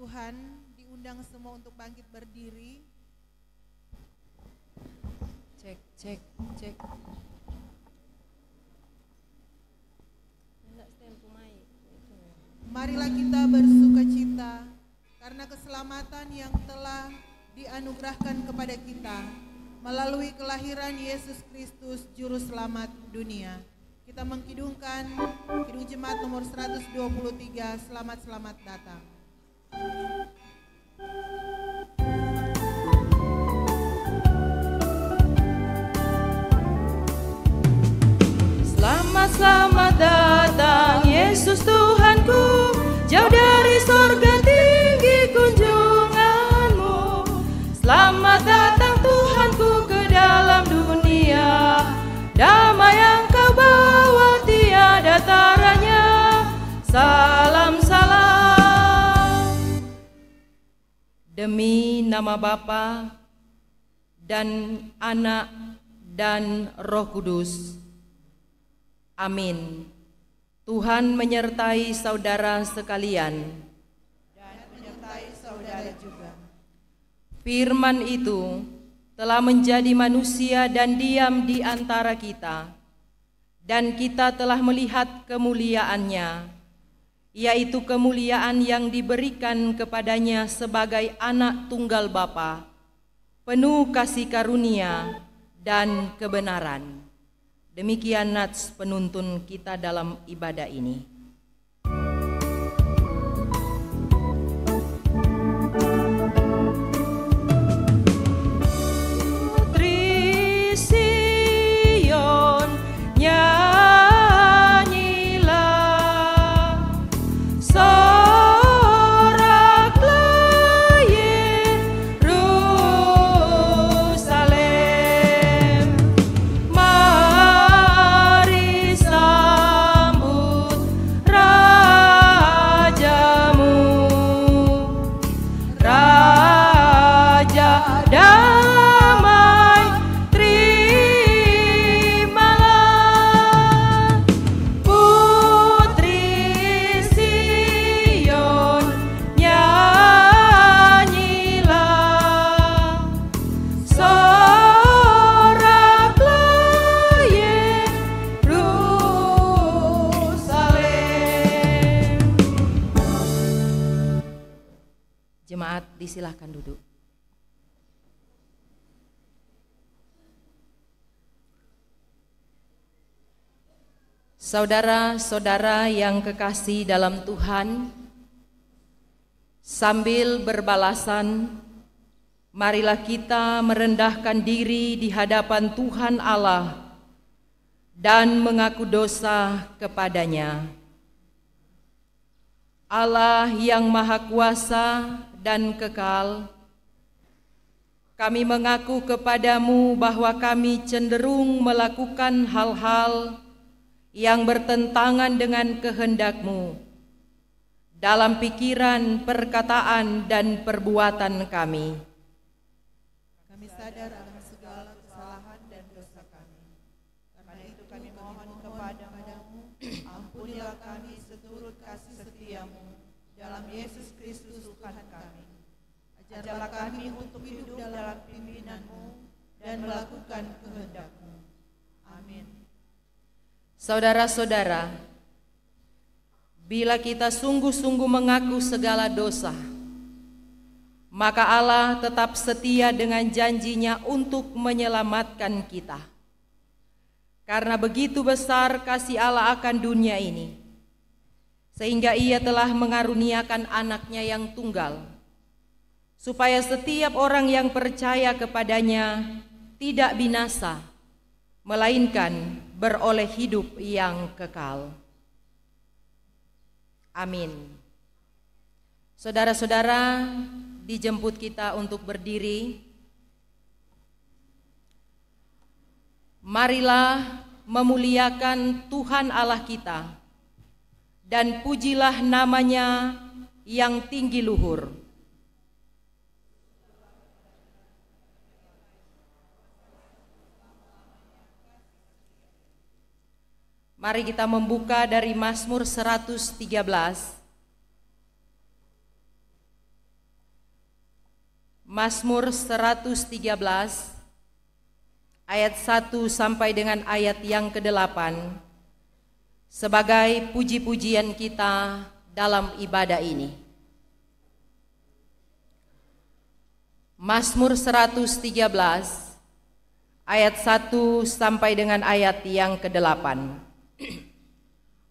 Tuhan, diundang semua untuk bangkit berdiri. Cek. Marilah kita bersukacita karena keselamatan yang telah dianugerahkan kepada kita melalui kelahiran Yesus Kristus Juru Selamat dunia. Kita mengkidungkan Kidung Jemaat nomor 123, selamat datang. Selamat datang Yesus Tuhanku, jauh dari sorga tinggi kunjunganmu. Selamat datang Tuhanku ke dalam dunia, damai yang kau bawa tiada taranya. Salam demi nama Bapa dan Anak dan Roh Kudus. Amin. Tuhan menyertai saudara sekalian dan menyertai saudara juga. Firman itu telah menjadi manusia dan diam di antara kita, dan kita telah melihat kemuliaannya, yaitu kemuliaan yang diberikan kepadanya sebagai anak tunggal Bapa, penuh kasih karunia dan kebenaran. Demikian nats penuntun kita dalam ibadah ini. Putri Sion, nyanyilah, soraklah Yerusalem. Mari sambut rajamu, Raja damai, terimalah. Putri Sion, nyanyilah, soraklah Yerusalem. Jemaat disilahkan duduk. Saudara-saudara yang kekasih dalam Tuhan, sambil berbalasan, marilah kita merendahkan diri di hadapan Tuhan Allah dan mengaku dosa kepadanya. Allah yang Maha Kuasa dan kekal, kami mengaku kepadamu bahwa kami cenderung melakukan hal-hal yang bertentangan dengan kehendak-Mu dalam pikiran, perkataan, dan perbuatan kami. Kami sadar akan segala kesalahan dan dosa kami. Karena itu kami mohon kepadamu, ampunilah kami seturut kasih setia-Mu dalam Yesus Kristus Tuhan kami. Ajarlah kami untuk hidup dalam pimpinan-Mu dan melakukan kehendak-Mu. Amin. Saudara-saudara, bila kita sungguh-sungguh mengaku segala dosa, maka Allah tetap setia dengan janji-Nya untuk menyelamatkan kita. Karena begitu besar kasih Allah akan dunia ini, sehingga Ia telah mengaruniakan anaknya yang tunggal, supaya setiap orang yang percaya kepadanya tidak binasa, melainkan beroleh hidup yang kekal. Amin. Saudara-saudara, dijemput kita untuk berdiri. Marilah memuliakan Tuhan Allah kita dan pujilah nama-Nya yang tinggi luhur. Mari kita membuka dari Mazmur 113. Mazmur 113 ayat 1 sampai dengan ayat yang ke-8 sebagai puji-pujian kita dalam ibadah ini. Mazmur 113 ayat 1 sampai dengan ayat yang ke-8.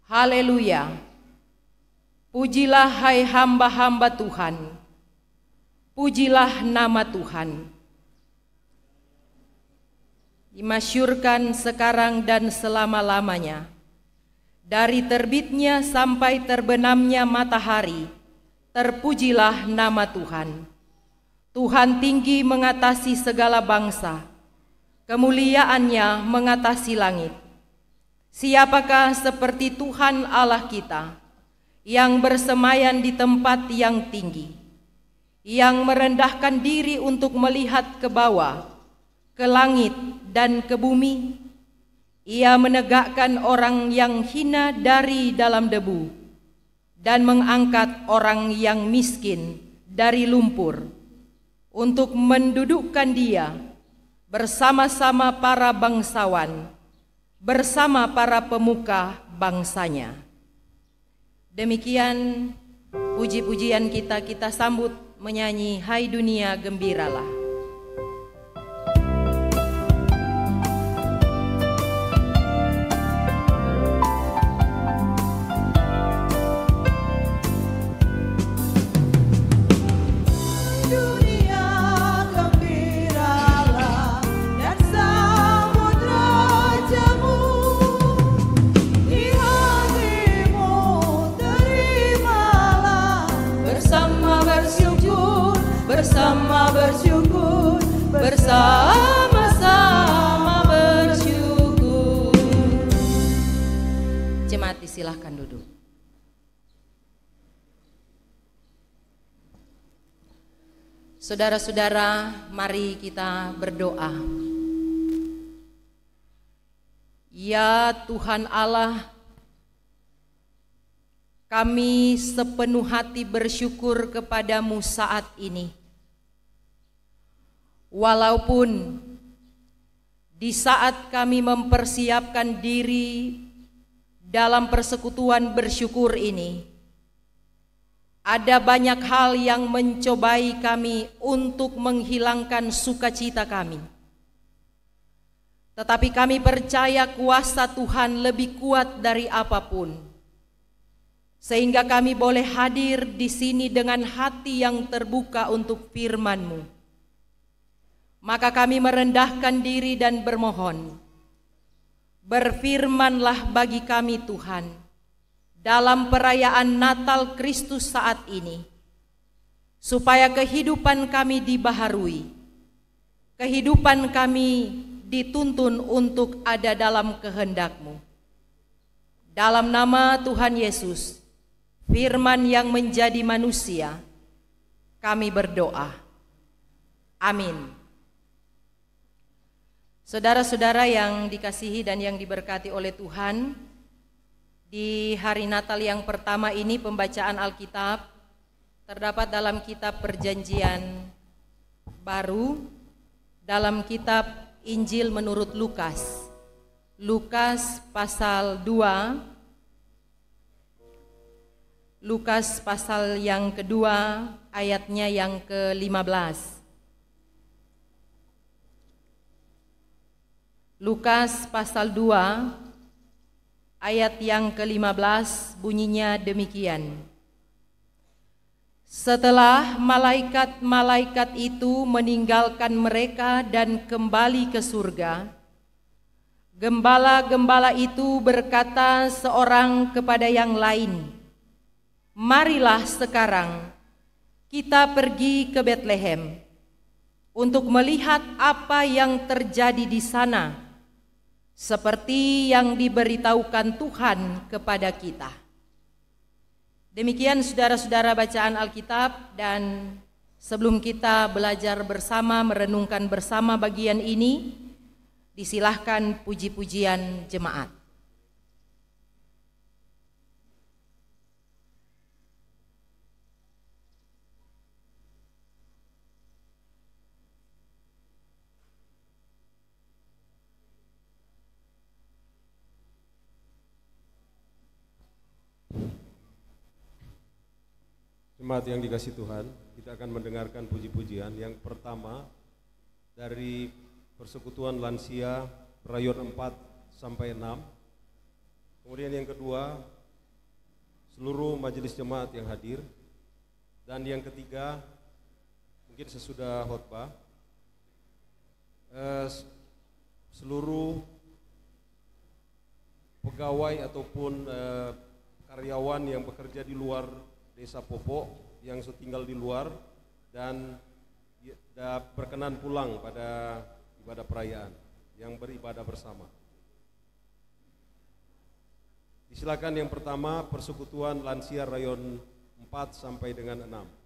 Haleluya. Pujilah hai hamba-hamba Tuhan. Pujilah nama Tuhan. Dimasyurkan sekarang dan selama-lamanya. Dari terbitnya sampai terbenamnya matahari, terpujilah nama Tuhan. Tuhan tinggi mengatasi segala bangsa, kemuliaannya mengatasi langit. Siapakah seperti Tuhan Allah kita, yang bersemayan di tempat yang tinggi, yang merendahkan diri untuk melihat ke bawah, ke langit dan ke bumi. Ia menegakkan orang yang hina dari dalam debu dan mengangkat orang yang miskin dari lumpur untuk mendudukkan dia bersama-sama para bangsawan, bersama para pemuka bangsanya. Demikian puji-pujian kita sambut menyanyi Hai Dunia Gembiralah. Bersama bersyukur, bersama-sama bersyukur. Jemaat disilahkan duduk. Saudara-saudara, mari kita berdoa. Ya Tuhan Allah, kami sepenuh hati bersyukur kepadamu saat ini. Walaupun di saat kami mempersiapkan diri dalam persekutuan bersyukur ini, ada banyak hal yang mencobai kami untuk menghilangkan sukacita kami. Tetapi kami percaya kuasa Tuhan lebih kuat dari apapun, sehingga kami boleh hadir di sini dengan hati yang terbuka untuk firman-Mu. Maka kami merendahkan diri dan bermohon, berfirmanlah bagi kami Tuhan, dalam perayaan Natal Kristus saat ini, supaya kehidupan kami dibaharui, kehidupan kami dituntun untuk ada dalam kehendak-Mu. Dalam nama Tuhan Yesus, firman yang menjadi manusia, kami berdoa. Amin. Saudara-saudara yang dikasihi dan yang diberkati oleh Tuhan, di hari Natal yang pertama ini pembacaan Alkitab terdapat dalam kitab Perjanjian Baru, dalam kitab Injil menurut Lukas. Lukas pasal 2, Lukas pasal yang kedua, ayatnya yang ke-15. Lukas pasal 2 ayat yang ke-15 bunyinya demikian. Setelah malaikat-malaikat itu meninggalkan mereka dan kembali ke surga, gembala-gembala itu berkata seorang kepada yang lain, "Marilah sekarang kita pergi ke Betlehem untuk melihat apa yang terjadi di sana, seperti yang diberitahukan Tuhan kepada kita." Demikian saudara-saudara bacaan Alkitab, dan sebelum kita belajar bersama, merenungkan bersama bagian ini, disilahkan puji-pujian jemaat. Jemaat yang dikasihi Tuhan, kita akan mendengarkan puji-pujian. Yang pertama dari Persekutuan Lansia Rayon 4 sampai 6. Kemudian yang kedua, seluruh majelis jemaat yang hadir. Dan yang ketiga, mungkin sesudah khotbah, seluruh pegawai ataupun karyawan yang bekerja di luar Desa Popo yang tinggal di luar dan berkenan pulang pada ibadah perayaan yang beribadah bersama. Disilakan yang pertama Persekutuan Lansia Rayon 4 sampai dengan 6.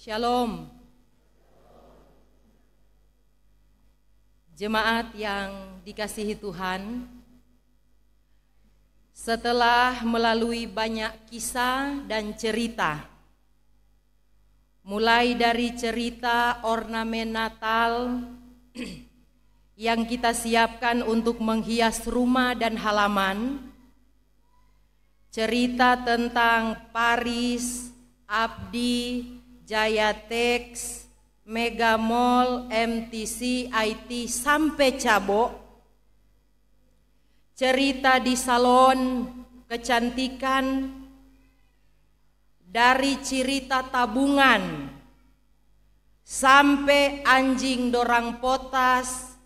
Shalom. Jemaat yang dikasihi Tuhan, setelah melalui banyak kisah dan cerita, mulai dari cerita ornamen Natal yang kita siapkan untuk menghias rumah dan halaman, cerita tentang Paris, Abdi, Jayatex, Mega Mall, MTC, IT, sampai Cabo, cerita di salon kecantikan, dari cerita tabungan sampai anjing dorang potas,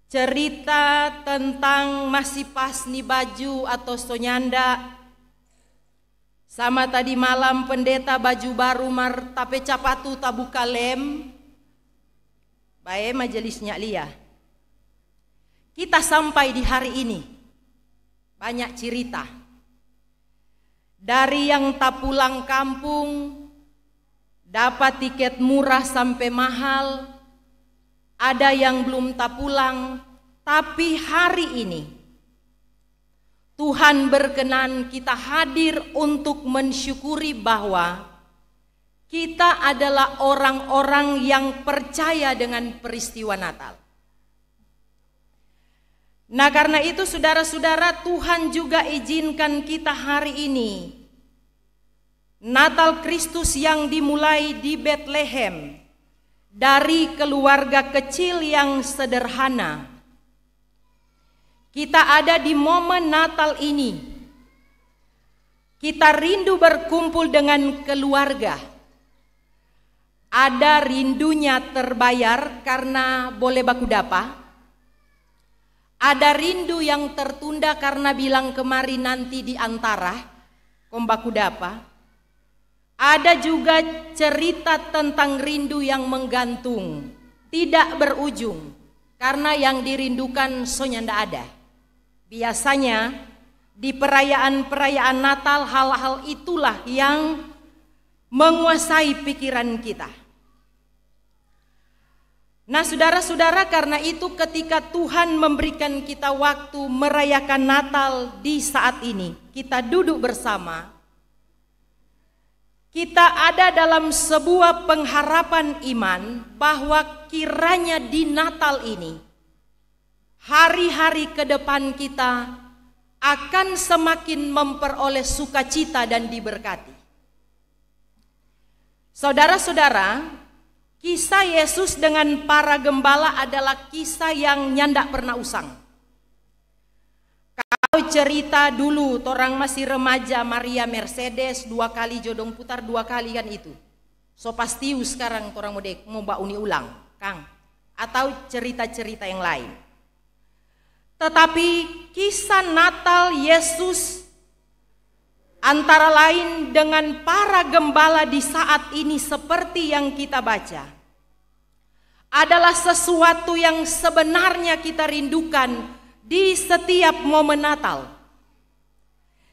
cerita tentang masih pas nih baju atau sonyanda, sama tadi malam pendeta baju baru tapi capatu tabuka lem, bae majelisnya lia. Kita sampai di hari ini, banyak cerita. Dari yang tak pulang kampung, dapat tiket murah sampai mahal, ada yang belum tak pulang, tapi hari ini Tuhan berkenan kita hadir untuk mensyukuri bahwa kita adalah orang-orang yang percaya dengan peristiwa Natal. Nah, karena itu saudara-saudara, Tuhan juga izinkan kita hari ini Natal Kristus yang dimulai di Bethlehem, dari keluarga kecil yang sederhana. Kita ada di momen Natal ini. Kita rindu berkumpul dengan keluarga. Ada rindunya terbayar karena boleh baku dapa. Ada rindu yang tertunda karena bilang kemari nanti di antara kombaku dapa. Ada juga cerita tentang rindu yang menggantung, tidak berujung, karena yang dirindukan sonya ndak ada. Biasanya di perayaan-perayaan Natal hal-hal itulah yang menguasai pikiran kita. Nah, saudara-saudara, karena itu ketika Tuhan memberikan kita waktu merayakan Natal di saat ini, kita duduk bersama, kita ada dalam sebuah pengharapan iman bahwa kiranya di Natal ini, hari-hari ke depan kita akan semakin memperoleh sukacita dan diberkati. Saudara-saudara, kisah Yesus dengan para gembala adalah kisah yang nyandak pernah usang. Kalau cerita dulu, orang masih remaja, Maria Mercedes 2 kali jodong putar 2 kali kan itu. So pastiu sekarang orang mau uni ulang, Kang. Atau cerita-cerita yang lain. Tetapi kisah Natal Yesus antara lain dengan para gembala di saat ini seperti yang kita baca, adalah sesuatu yang sebenarnya kita rindukan di setiap momen Natal.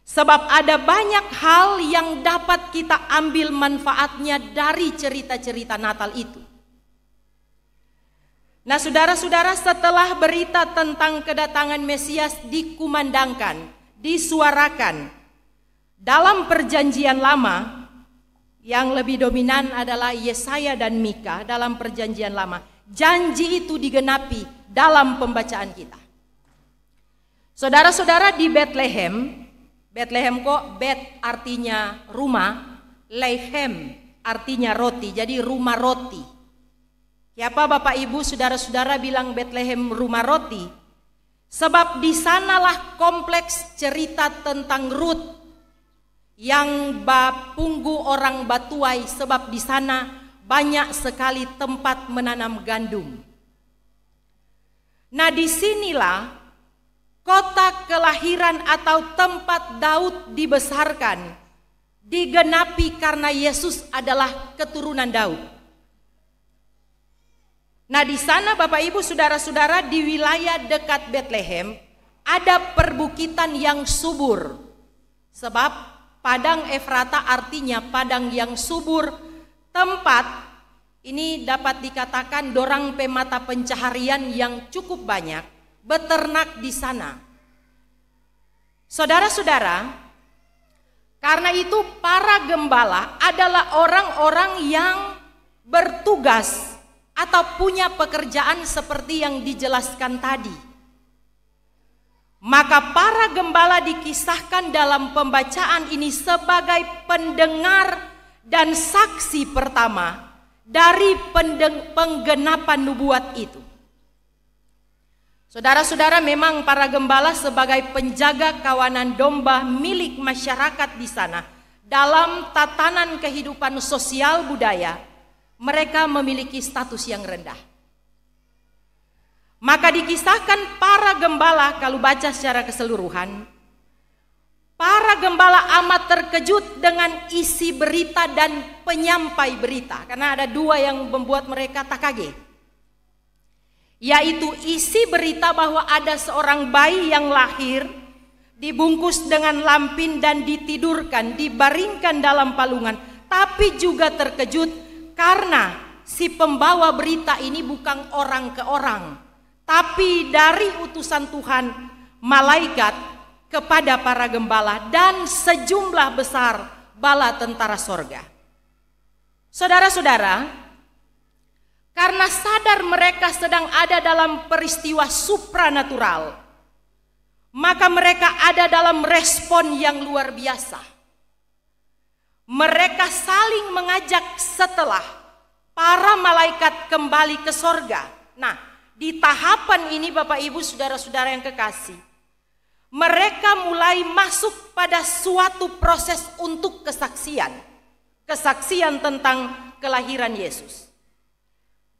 Sebab ada banyak hal yang dapat kita ambil manfaatnya dari cerita-cerita Natal itu. Nah, saudara-saudara, setelah berita tentang kedatangan Mesias dikumandangkan, disuarakan dalam perjanjian lama, yang lebih dominan adalah Yesaya dan Mika dalam perjanjian lama. Janji itu digenapi dalam pembacaan kita. Saudara-saudara, di Bethlehem, Bethlehem kok Bet artinya rumah, Lehem artinya roti, jadi rumah roti. Siapa Bapak Ibu saudara-saudara bilang Bethlehem rumah roti? Sebab di sanalah kompleks cerita tentang Ruth yang bapunggu orang Batuai, sebab di sana banyak sekali tempat menanam gandum. Nah, disinilah kota kelahiran atau tempat Daud dibesarkan, digenapi karena Yesus adalah keturunan Daud. Nah, di sana Bapak Ibu saudara-saudara, di wilayah dekat Bethlehem ada perbukitan yang subur. Sebab Padang Efrata artinya padang yang subur. Tempat ini dapat dikatakan dorang mata pencaharian yang cukup banyak, beternak di sana. Saudara-saudara, karena itu para gembala adalah orang-orang yang bertugas atau punya pekerjaan seperti yang dijelaskan tadi. Maka para gembala dikisahkan dalam pembacaan ini sebagai pendengar dan saksi pertama dari penggenapan nubuat itu. Saudara-saudara, memang para gembala sebagai penjaga kawanan domba milik masyarakat di sana, dalam tatanan kehidupan sosial budaya, mereka memiliki status yang rendah. Maka dikisahkan para gembala, kalau baca secara keseluruhan, para gembala amat terkejut dengan isi berita dan penyampai berita. Karena ada dua yang membuat mereka tak kaget, yaitu isi berita bahwa ada seorang bayi yang lahir, dibungkus dengan lampin dan ditidurkan, dibaringkan dalam palungan. Tapi juga terkejut karena si pembawa berita ini bukan orang ke orang, tapi dari utusan Tuhan, malaikat kepada para gembala dan sejumlah besar bala tentara sorga. Saudara-saudara, karena sadar mereka sedang ada dalam peristiwa supranatural, maka mereka ada dalam respon yang luar biasa. Mereka saling mengajak setelah para malaikat kembali ke sorga. Nah, di tahapan ini Bapak Ibu saudara-saudara yang kekasih, mereka mulai masuk pada suatu proses untuk kesaksian. Kesaksian tentang kelahiran Yesus.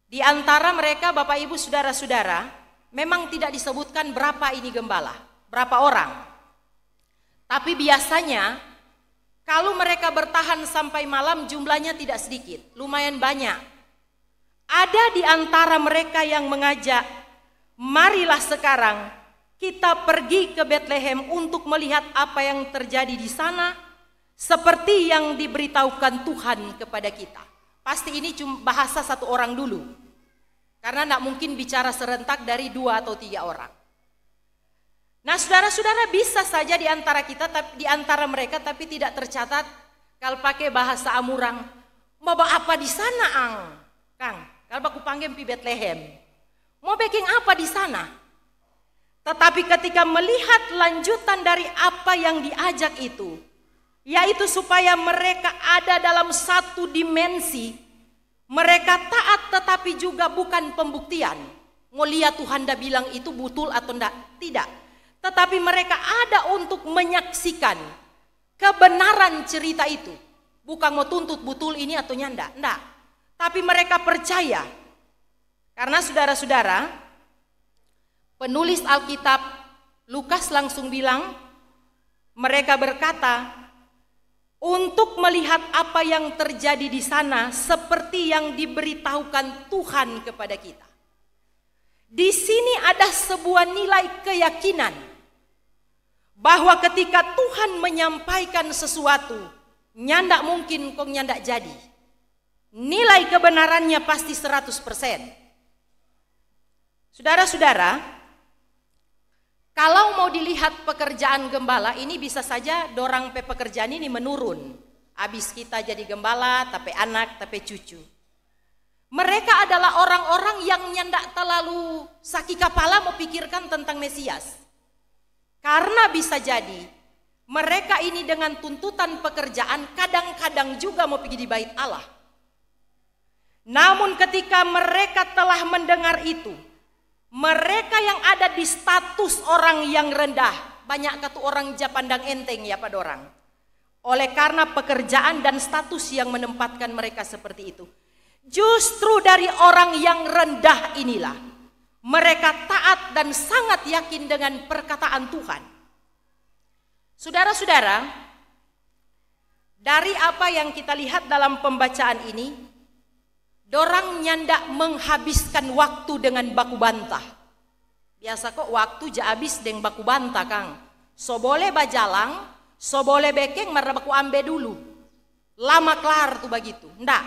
Di antara mereka Bapak Ibu saudara-saudara, memang tidak disebutkan berapa ini gembala, berapa orang. Tapi biasanya kalau mereka bertahan sampai malam jumlahnya tidak sedikit, lumayan banyak. Ada di antara mereka yang mengajak, marilah sekarang kita pergi ke Betlehem untuk melihat apa yang terjadi di sana, seperti yang diberitahukan Tuhan kepada kita. Pasti ini cuma bahasa satu orang dulu, karena tidak mungkin bicara serentak dari 2 atau 3 orang. Nah, saudara-saudara, bisa saja di antara kita, di antara mereka, tapi tidak tercatat kalau pakai bahasa Amurang. Mau apa di sana, Ang? Kang, kalau aku panggil di Betlehem, mau bikin apa di sana? Tetapi ketika melihat lanjutan dari apa yang diajak itu, yaitu supaya mereka ada dalam satu dimensi, mereka taat tetapi juga bukan pembuktian. Mau lihat Tuhan dah bilang itu betul atau tidak. Tetapi mereka ada untuk menyaksikan kebenaran cerita itu. Bukan mau tuntut betul ini atau nyanda, enggak. Tapi mereka percaya. Karena saudara-saudara, penulis Alkitab Lukas langsung bilang, mereka berkata, untuk melihat apa yang terjadi di sana seperti yang diberitahukan Tuhan kepada kita. Di sini ada sebuah nilai keyakinan bahwa ketika Tuhan menyampaikan sesuatu, nyandak mungkin kok nyandak jadi. Nilai kebenarannya pasti 100%. Saudara-saudara, kalau mau dilihat pekerjaan gembala ini bisa saja dorang pekerjaan ini menurun. Habis kita jadi gembala, tapi anak, tapi cucu. Mereka adalah orang-orang yang nyandak terlalu sakit kepala memikirkan tentang Mesias. Karena bisa jadi mereka ini dengan tuntutan pekerjaan kadang-kadang juga mau pergi di bait Allah. Namun ketika mereka telah mendengar itu, mereka yang ada di status orang yang rendah, banyak kata orang japandang enteng ya pada orang. Oleh karena pekerjaan dan status yang menempatkan mereka seperti itu. Justru dari orang yang rendah inilah mereka taat dan sangat yakin dengan perkataan Tuhan. Saudara-saudara, dari apa yang kita lihat dalam pembacaan ini, dorang nyandak menghabiskan waktu dengan baku bantah. Biasa kok waktu ja habis dengan baku bantah, Kang. So boleh bajalang, So boleh bekeng marbaku ambe dulu. Lama kelar tuh begitu. Ndak.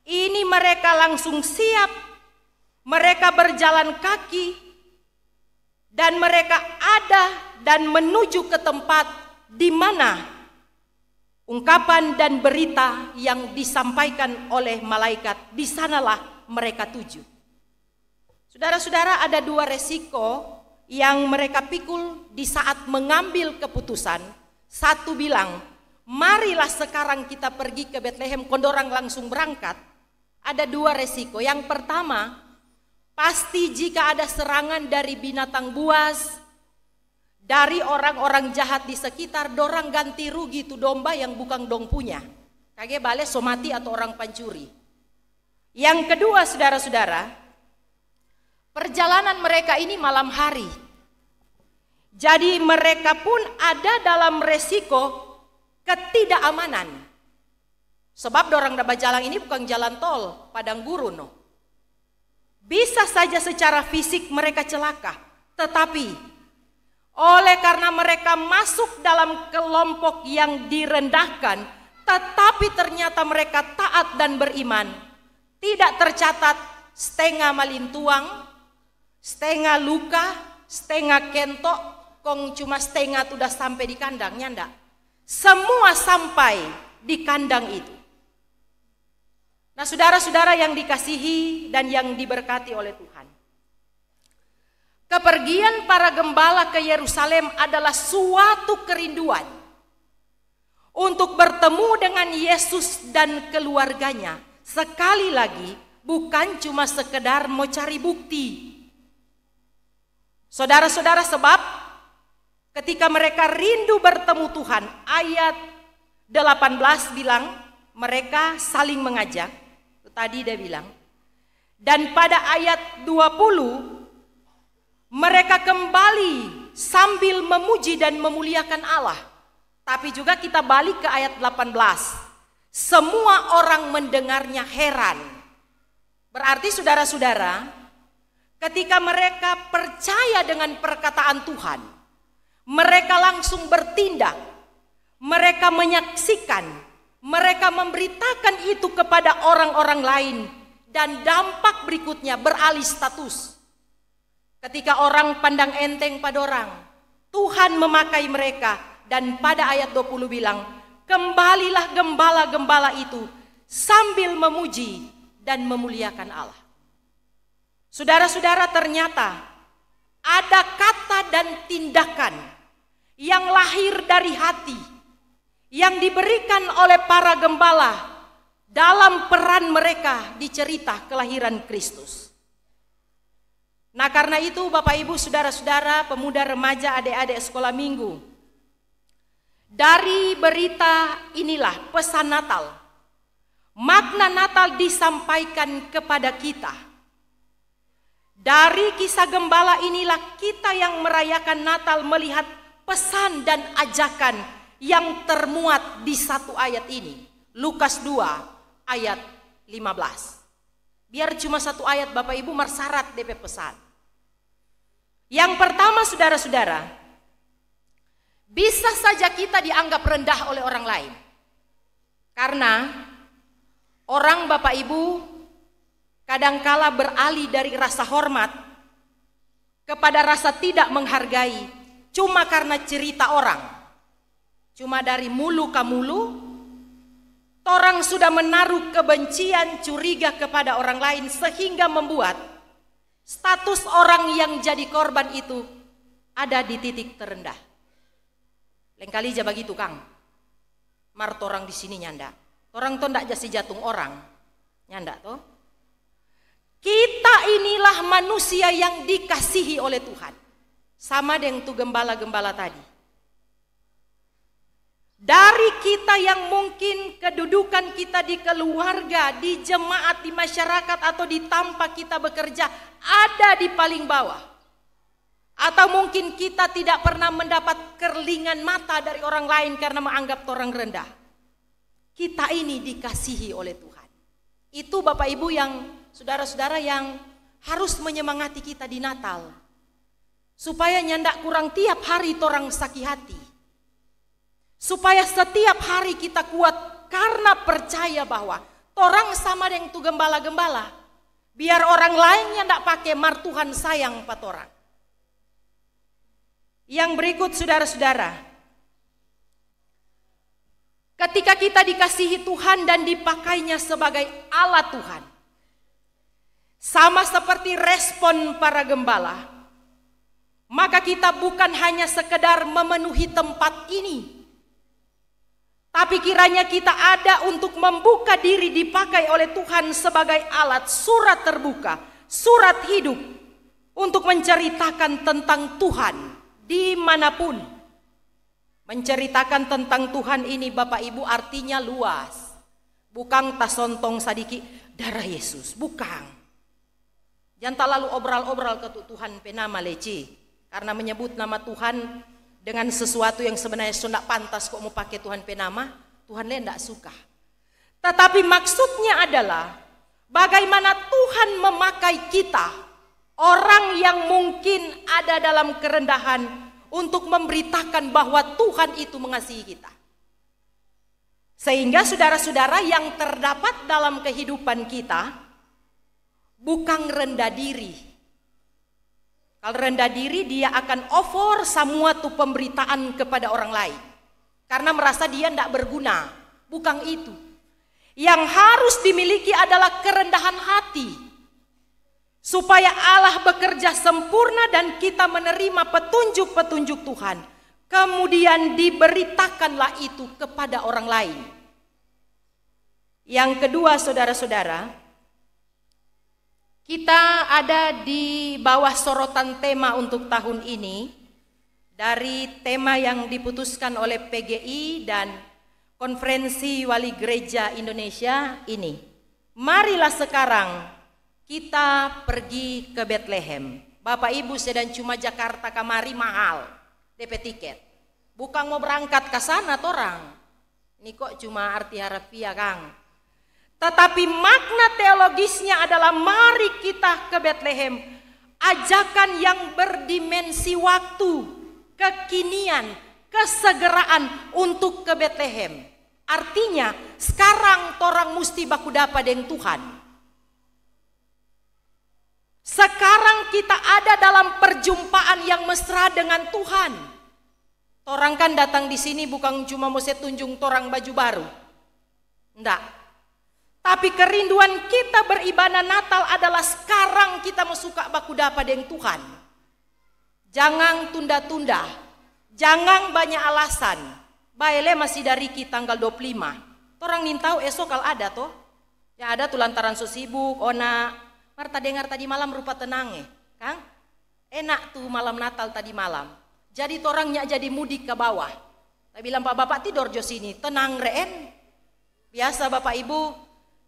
Ini mereka langsung siap. Mereka berjalan kaki. Dan mereka ada dan menuju ke tempat di mana ungkapan dan berita yang disampaikan oleh malaikat, di sanalah mereka tuju. Saudara-saudara, ada dua resiko yang mereka pikul di saat mengambil keputusan. Satu bilang, marilah sekarang kita pergi ke Bethlehem, kondorang langsung berangkat. Ada dua resiko. Yang pertama, pasti jika ada serangan dari binatang buas, dari orang-orang jahat di sekitar, dorang ganti rugi tu domba yang bukan dong punya. Kage bale somati atau orang pancuri. Yang kedua, saudara-saudara, perjalanan mereka ini malam hari. Jadi mereka pun ada dalam resiko ketidakamanan. Sebab dorang da jalan ini bukan jalan tol, padang gurun. No. Bisa saja secara fisik mereka celaka, tetapi oleh karena mereka masuk dalam kelompok yang direndahkan, tetapi ternyata mereka taat dan beriman, tidak tercatat setengah malintuang, setengah luka, setengah kentok, kong cuma setengah sudah sampai di kandangnya ndak. Semua sampai di kandang itu. Nah, saudara-saudara yang dikasihi dan yang diberkati oleh Tuhan, kepergian para gembala ke Yerusalem adalah suatu kerinduan untuk bertemu dengan Yesus dan keluarganya. Sekali lagi, bukan cuma sekedar mau cari bukti. Saudara-saudara, sebab ketika mereka rindu bertemu Tuhan, ayat 18 bilang mereka saling mengajak. Tadi dia bilang. Dan pada ayat 20 mereka kembali sambil memuji dan memuliakan Allah. Tapi juga kita balik ke ayat 18. Semua orang mendengarnya heran. Berarti saudara-saudara, ketika mereka percaya dengan perkataan Tuhan, mereka langsung bertindak. Mereka menyaksikan, mereka memberitakan itu kepada orang-orang lain. Dan dampak berikutnya beralih status. Ketika orang pandang enteng pada orang, Tuhan memakai mereka. Dan pada ayat 20 bilang, kembalilah gembala-gembala itu sambil memuji dan memuliakan Allah. Saudara-saudara, ternyata ada kata dan tindakan yang lahir dari hati, yang diberikan oleh para gembala dalam peran mereka di cerita kelahiran Kristus. Nah, karena itu Bapak Ibu, saudara-saudara, pemuda remaja, adik-adik sekolah minggu, dari berita inilah pesan Natal. Makna Natal disampaikan kepada kita. Dari kisah gembala inilah kita yang merayakan Natal melihat pesan dan ajakan yang termuat di satu ayat ini. Lukas 2 ayat 15. Biar cuma satu ayat Bapak Ibu mersyarat DP pesan. Yang pertama, saudara-saudara, bisa saja kita dianggap rendah oleh orang lain. Karena orang Bapak Ibu kadangkala beralih dari rasa hormat kepada rasa tidak menghargai cuma karena cerita orang. Cuma dari mulu ke mulu, orang sudah menaruh kebencian, curiga kepada orang lain sehingga membuat status orang yang jadi korban itu ada di titik terendah. Lain kali aja begitu, Kang. Mart orang di sini nyanda. Orang tuh ndak jasi jatung orang. Nyanda toh. Kita inilah manusia yang dikasihi oleh Tuhan. Sama dengan tuh gembala-gembala tadi. Dari kita yang mungkin kedudukan kita di keluarga, di jemaat, di masyarakat, atau di tempat kita bekerja ada di paling bawah. Atau mungkin kita tidak pernah mendapat kerlingan mata dari orang lain karena menganggap orang rendah. Kita ini dikasihi oleh Tuhan. Itu Bapak Ibu yang saudara-saudara yang harus menyemangati kita di Natal. Supaya nyandak kurang tiap hari torang sakit hati. Supaya setiap hari kita kuat karena percaya bahwa torang sama dengan tu gembala-gembala. Biar orang lainnya ndak pakai mar Tuhan sayang patorang. Yang berikut saudara-saudara, ketika kita dikasihi Tuhan dan dipakainya sebagai alat Tuhan, sama seperti respon para gembala, maka kita bukan hanya sekedar memenuhi tempat ini, tapi kiranya kita ada untuk membuka diri dipakai oleh Tuhan sebagai alat surat terbuka, surat hidup, untuk menceritakan tentang Tuhan dimanapun. Menceritakan tentang Tuhan ini Bapak Ibu artinya luas. Bukan tasontong sadiki darah Yesus, bukan. Jangan tak lalu obral-obral ke Tuhan penama leci. Karena menyebut nama Tuhan dengan sesuatu yang sebenarnya sudah pantas kok mau pakai Tuhan penama, Tuhan lain tidak suka. Tetapi maksudnya adalah bagaimana Tuhan memakai kita, orang yang mungkin ada dalam kerendahan, untuk memberitakan bahwa Tuhan itu mengasihi kita. Sehingga saudara-saudara yang terdapat dalam kehidupan kita bukan rendah diri. Kalau rendah diri dia akan over semua tuh pemberitaan kepada orang lain. Karena merasa dia tidak berguna. Bukan itu. Yang harus dimiliki adalah kerendahan hati. Supaya Allah bekerja sempurna dan kita menerima petunjuk-petunjuk Tuhan. Kemudian diberitakanlah itu kepada orang lain. Yang kedua saudara-saudara, kita ada di bawah sorotan tema untuk tahun ini. Dari tema yang diputuskan oleh PGI dan Konferensi Wali Gereja Indonesia ini. Marilah sekarang kita pergi ke Bethlehem. Bapak Ibu sedang cuma Jakarta kamari mahal DP tiket. Bukan mau berangkat ke sana torang. Ini kok cuma arti harafiah Kang. Tetapi makna teologisnya adalah mari kita ke Bethlehem. Ajakan yang berdimensi waktu, kekinian, kesegeraan untuk ke Bethlehem. Artinya sekarang torang mesti baku dapa dengan Tuhan. Sekarang kita ada dalam perjumpaan yang mesra dengan Tuhan. Torang kan datang di sini bukan cuma mau tunjung torang baju baru. Enggak. Tapi kerinduan kita beribadah Natal adalah sekarang kita mau suka baku dapa dengan Tuhan. Jangan tunda-tunda. Jangan banyak alasan. Baile masih dari kita tanggal 25. Torang nintau esok kalau ada toh. Yang ada tuh lantaran so sibuk, ona. Marta dengar tadi malam rupa tenang Kang. Enak tuh malam Natal tadi malam. Jadi torangnya jadi mudik ke bawah. Saya bilang Pak Bapak tidur jo sini, tenang reen. Biasa Bapak Ibu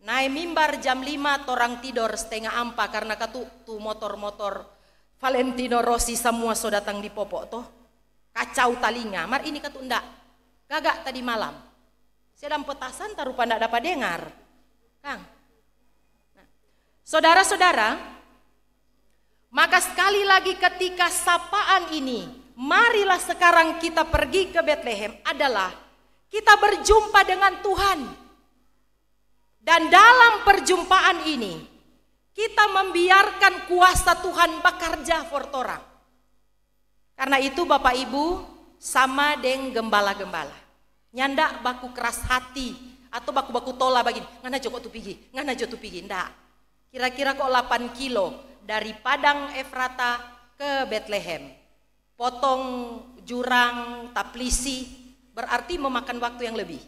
naik mimbar jam 5 torang tidur setengah 4 karena tuh motor-motor Valentino Rossi semua so datang di popok toh. Kacau talinga. Mar ini katu ndak. Gagak tadi malam. Sedang petasan tarupa ndak dapat dengar. Kang. Saudara-saudara, maka sekali lagi ketika sapaan ini, marilah sekarang kita pergi ke Bethlehem adalah kita berjumpa dengan Tuhan. Dan dalam perjumpaan ini, kita membiarkan kuasa Tuhan bekerja for torang. Karena itu Bapak Ibu sama dengan gembala-gembala. Nyandak baku keras hati atau baku-baku tola begini, ngana joko tu pigi, ndak. Kira-kira kok 8 kilo dari Padang Efrata ke Bethlehem. Potong jurang, taplisi, berarti memakan waktu yang lebih.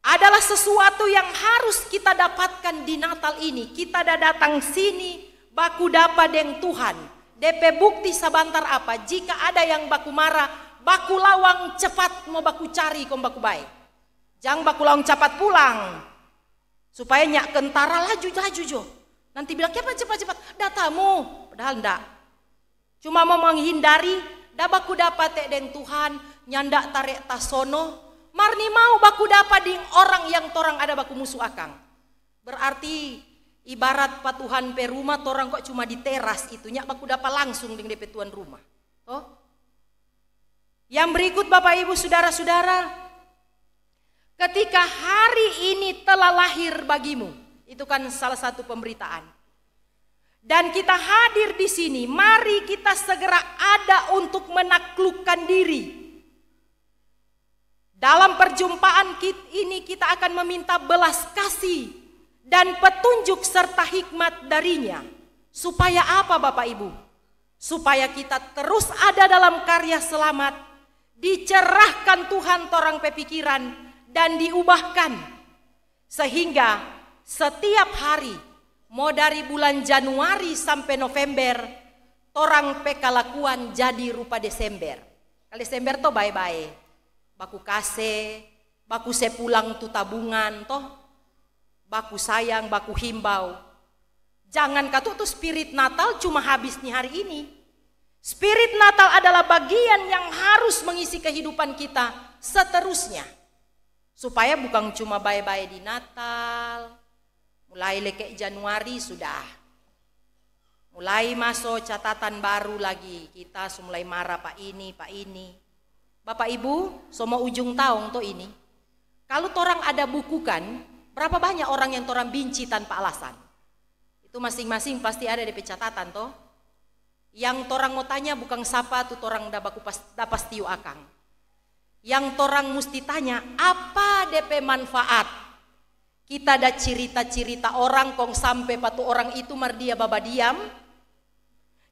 Adalah sesuatu yang harus kita dapatkan di Natal ini. Kita dah datang sini, baku dapa dengan Tuhan. DP bukti sebentar apa? Jika ada yang baku marah, baku lawang cepat mau baku cari kom baku baik. Jangan baku lawang cepat pulang. Supaya nyak kentara laju jo. Nanti bilang cepat datamu. Padahal ndak. Cuma mau menghindari dah baku dapat dengan Tuhan nyandak tarik tasono. Marni mau baku dapat di orang yang torang ada baku musuh akang. Berarti ibarat patuhan pe rumah torang kok cuma di teras itu nyak baku dapat langsung dengan DP tuan rumah. Oh. Yang berikut Bapak Ibu Saudara-saudara, ketika hari ini telah lahir bagimu, itu kan salah satu pemberitaan. Dan kita hadir di sini, mari kita segera ada untuk menaklukkan diri. Dalam perjumpaan ini kita akan meminta belas kasih dan petunjuk serta hikmat darinya. Supaya apa Bapak Ibu? Supaya kita terus ada dalam karya selamat, dicerahkan Tuhan torang pepikiran dan diubahkan. Sehingga setiap hari, mau dari bulan Januari sampai November, torang pekalakuan jadi rupa Desember. Kalau Desember toh bye-bye, baku kase, baku sepulang tu tabungan toh, baku sayang, baku himbau. Jangan katu tuh spirit Natal cuma habis nih hari ini. Spirit Natal adalah bagian yang harus mengisi kehidupan kita seterusnya. Supaya bukan cuma bye-bye di Natal, mulai lekek Januari sudah. Mulai masuk catatan baru lagi, kita mulai marah Pak ini. Bapak Ibu, semua ujung tahun toh ini. Kalau torang ada buku kan, berapa banyak orang yang torang benci tanpa alasan. Itu masing-masing pasti ada di catatan toh. Yang torang mau tanya bukan siapa tuh torang dapat tiu akang. Yang torang mesti tanya, apa DP manfaat? Kita ada cerita-cerita orang kong sampai patu orang itu mardia baba diam.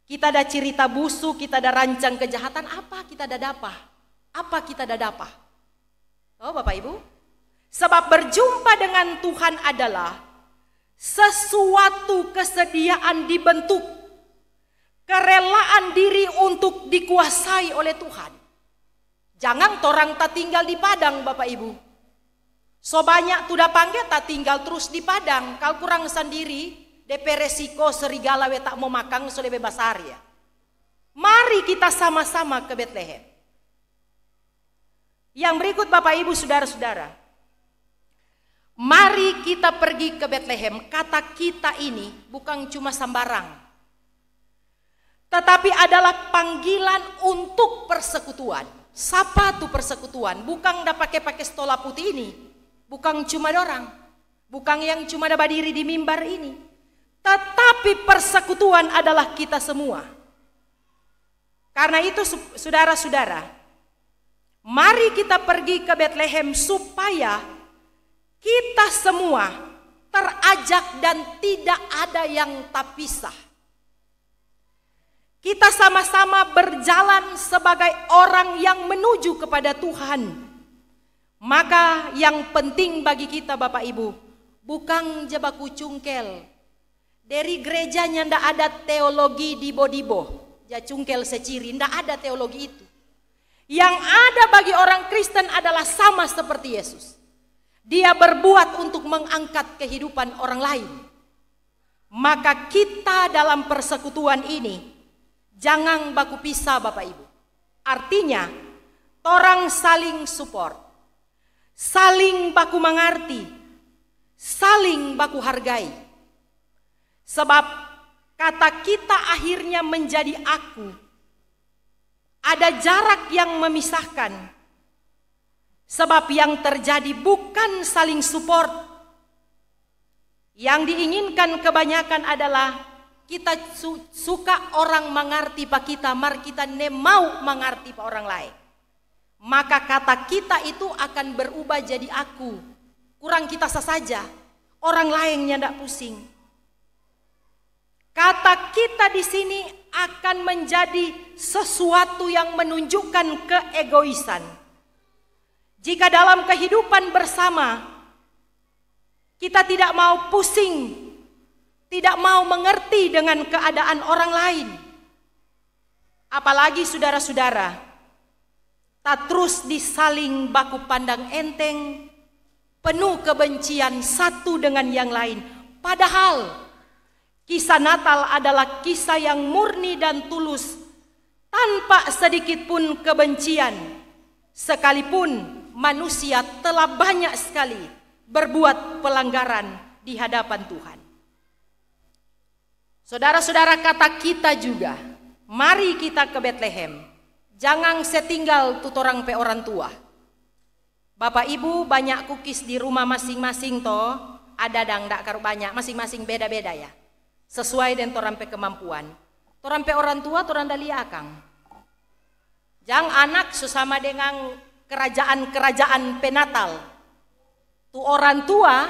Kita ada cerita busuk, kita ada rancang kejahatan, apa kita ada dapat? Apa kita ada dapat? Oh Bapak Ibu, sebab berjumpa dengan Tuhan adalah sesuatu kesediaan dibentuk, kerelaan diri untuk dikuasai oleh Tuhan. Jangan torang tak tinggal di padang Bapak Ibu. So banyak tuh panggil tak tinggal terus di padang. Kalau kurang sendiri, DP resiko serigala we tak mau makan so lebih besar ya. Mari kita sama-sama ke Betlehem. Yang berikut Bapak Ibu Saudara-saudara, mari kita pergi ke Betlehem. Kata kita ini bukan cuma sembarang, tetapi adalah panggilan untuk persekutuan. Siapa tuh persekutuan? Bukan dah pakai stola putih ini, bukan cuma dorang, bukan yang cuma ada berdiri di mimbar ini, tetapi persekutuan adalah kita semua. Karena itu saudara-saudara, mari kita pergi ke Betlehem supaya kita semua terajak dan tidak ada yang terpisah. Kita sama-sama berjalan sebagai orang yang menuju kepada Tuhan. Maka yang penting bagi kita Bapak Ibu, bukan jebaku cungkel. Dari gerejanya ndak ada teologi dibo-dibo, ya cungkel seciri, ndak ada teologi itu. Yang ada bagi orang Kristen adalah sama seperti Yesus. Dia berbuat untuk mengangkat kehidupan orang lain. Maka kita dalam persekutuan ini jangan baku pisah Bapak Ibu. Artinya, orang saling support, saling baku mengerti, saling baku hargai. Sebab kata kita akhirnya menjadi aku. Ada jarak yang memisahkan. Sebab yang terjadi bukan saling support. Yang diinginkan kebanyakan adalah kita suka orang mengerti pak kita, mar kita ne mau mengerti pak orang lain. Maka kata kita itu akan berubah jadi aku. Kurang kita saja, orang lainnya ndak pusing. Kata kita di sini akan menjadi sesuatu yang menunjukkan keegoisan. Jika dalam kehidupan bersama kita tidak mau pusing, tidak mau mengerti dengan keadaan orang lain. Apalagi saudara-saudara, tak terus disaling baku pandang enteng, penuh kebencian satu dengan yang lain. Padahal kisah Natal adalah kisah yang murni dan tulus, tanpa sedikit pun kebencian. Sekalipun manusia telah banyak sekali berbuat pelanggaran di hadapan Tuhan. Saudara-saudara, kata kita juga, mari kita ke Betlehem. Jangan setinggal tutorang pe orang tua. Bapak Ibu banyak kukis di rumah masing-masing toh, ada dang dak karu banyak, masing-masing beda-beda ya. Sesuai dengan torang pe kemampuan. Torang pe orang tua torang dali akang. Jang anak sesama dengan kerajaan-kerajaan penatal. Tu orang tua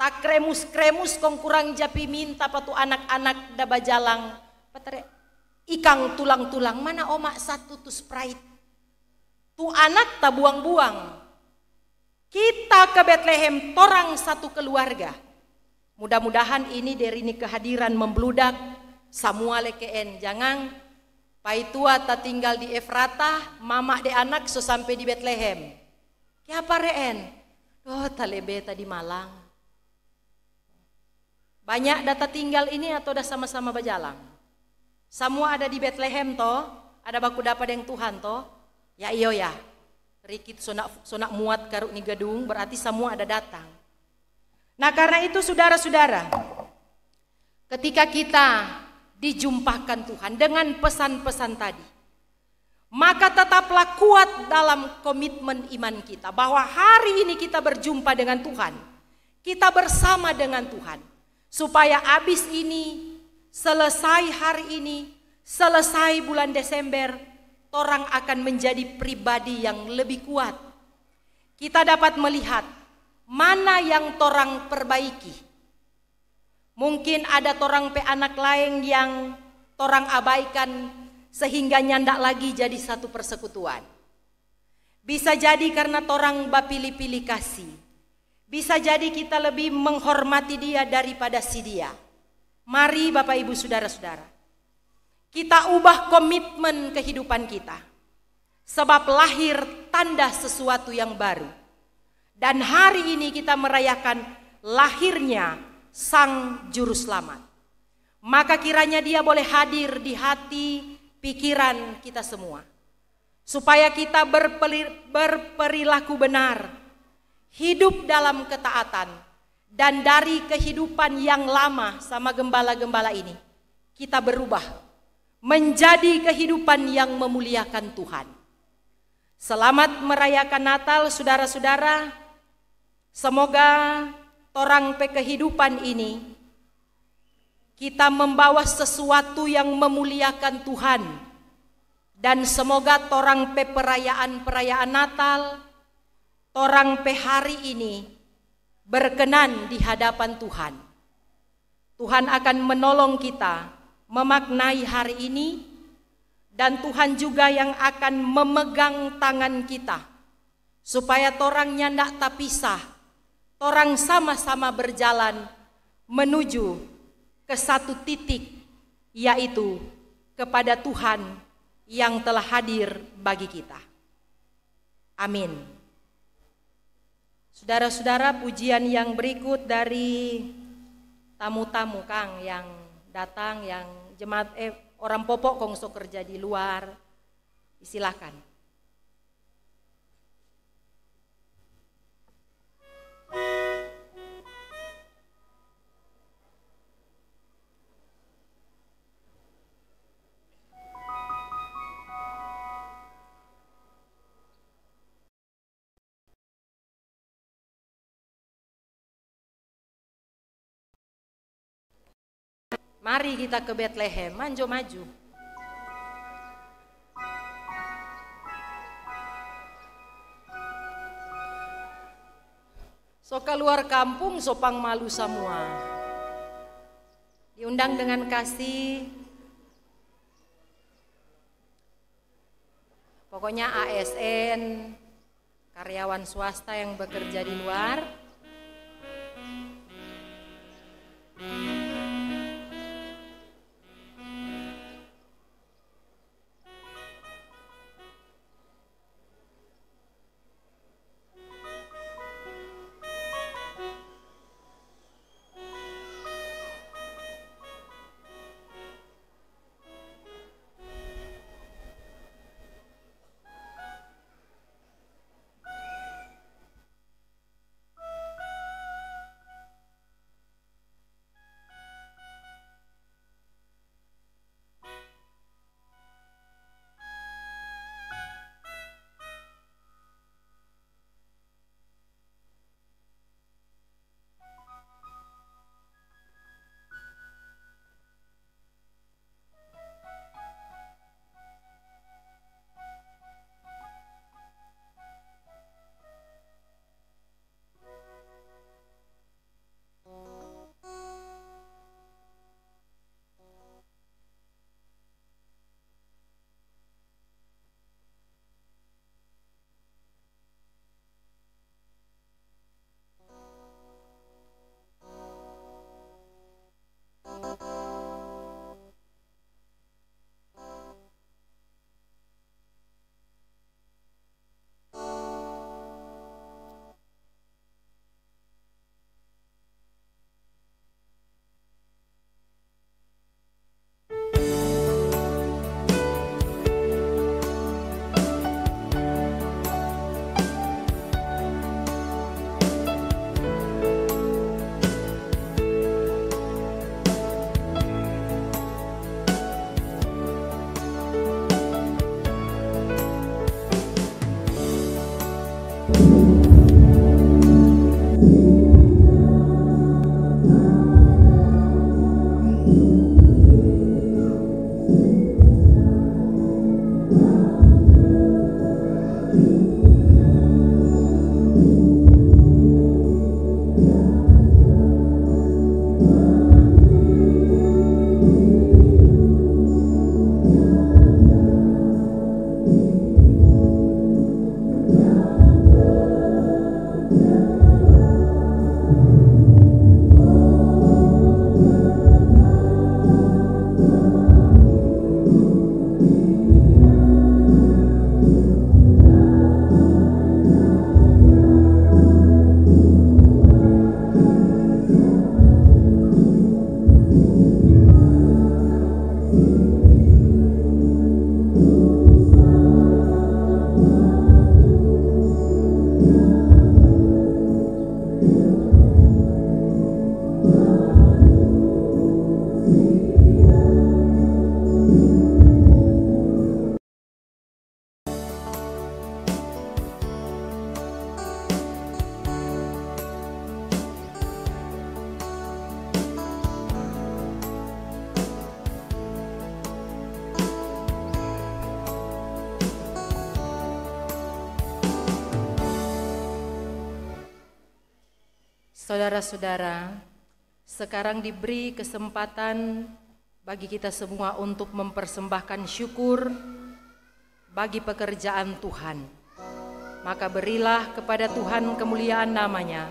tak kremus-kremus kong kurang japi minta patu anak-anak da bajalang patre ikang tulang-tulang mana omak satu tu Sprite. Tu anak tak buang-buang. Kita ke Bethlehem torang satu keluarga. Mudah-mudahan ini dari ini kehadiran membludak semua lekeen. Jangan pai tua tak tinggal di Efrata, mama de anak so sampai di Bethlehem. Kiapa reen? Oh talebe di Malang. Banyak data tinggal ini atau dah sama-sama berjalan? Semua ada di Bethlehem toh, ada baku dapat yang Tuhan toh. Ya iyo ya. Rikit sonak muat karuk ni gedung berarti semua ada datang. Nah karena itu saudara-saudara, ketika kita dijumpakan Tuhan dengan pesan-pesan tadi, maka tetaplah kuat dalam komitmen iman kita bahwa hari ini kita berjumpa dengan Tuhan, kita bersama dengan Tuhan, supaya habis ini, selesai hari ini, selesai bulan Desember, orang akan menjadi pribadi yang lebih kuat. Kita dapat melihat mana yang torang perbaiki. Mungkin ada torang pe anak lain yang torang abaikan sehingga nyandak lagi jadi satu persekutuan. Bisa jadi karena torang bapilih-pilih kasih. Bisa jadi kita lebih menghormati dia daripada si dia. Mari Bapak Ibu Saudara-saudara, kita ubah komitmen kehidupan kita. Sebab lahir tanda sesuatu yang baru. Dan hari ini kita merayakan lahirnya Sang Juru Selamat. Maka kiranya dia boleh hadir di hati, pikiran kita semua. Supaya kita berperilaku benar, hidup dalam ketaatan, dan dari kehidupan yang lama sama gembala-gembala ini, kita berubah menjadi kehidupan yang memuliakan Tuhan. Selamat merayakan Natal saudara-saudara. Semoga torang pe kehidupan ini kita membawa sesuatu yang memuliakan Tuhan. Dan semoga torang pe perayaan Natal, torang pe hari ini berkenan di hadapan Tuhan. Tuhan akan menolong kita memaknai hari ini, dan Tuhan juga yang akan memegang tangan kita supaya torang nyandak tak pisah, torang sama-sama berjalan menuju ke satu titik, yaitu kepada Tuhan yang telah hadir bagi kita. Amin. Saudara-saudara, pujian yang berikut dari tamu-tamu Kang yang datang, yang jemaat orang popok kongso kerja di luar, silakan. Mari kita ke Bethlehem, maju. So keluar kampung, sopang malu semua. Diundang dengan kasih. Pokoknya ASN, karyawan swasta yang bekerja di luar. Saudara-saudara, sekarang diberi kesempatan bagi kita semua untuk mempersembahkan syukur bagi pekerjaan Tuhan. Maka berilah kepada Tuhan kemuliaan namanya,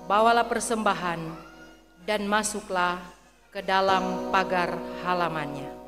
bawalah persembahan dan masuklah ke dalam pagar halamannya.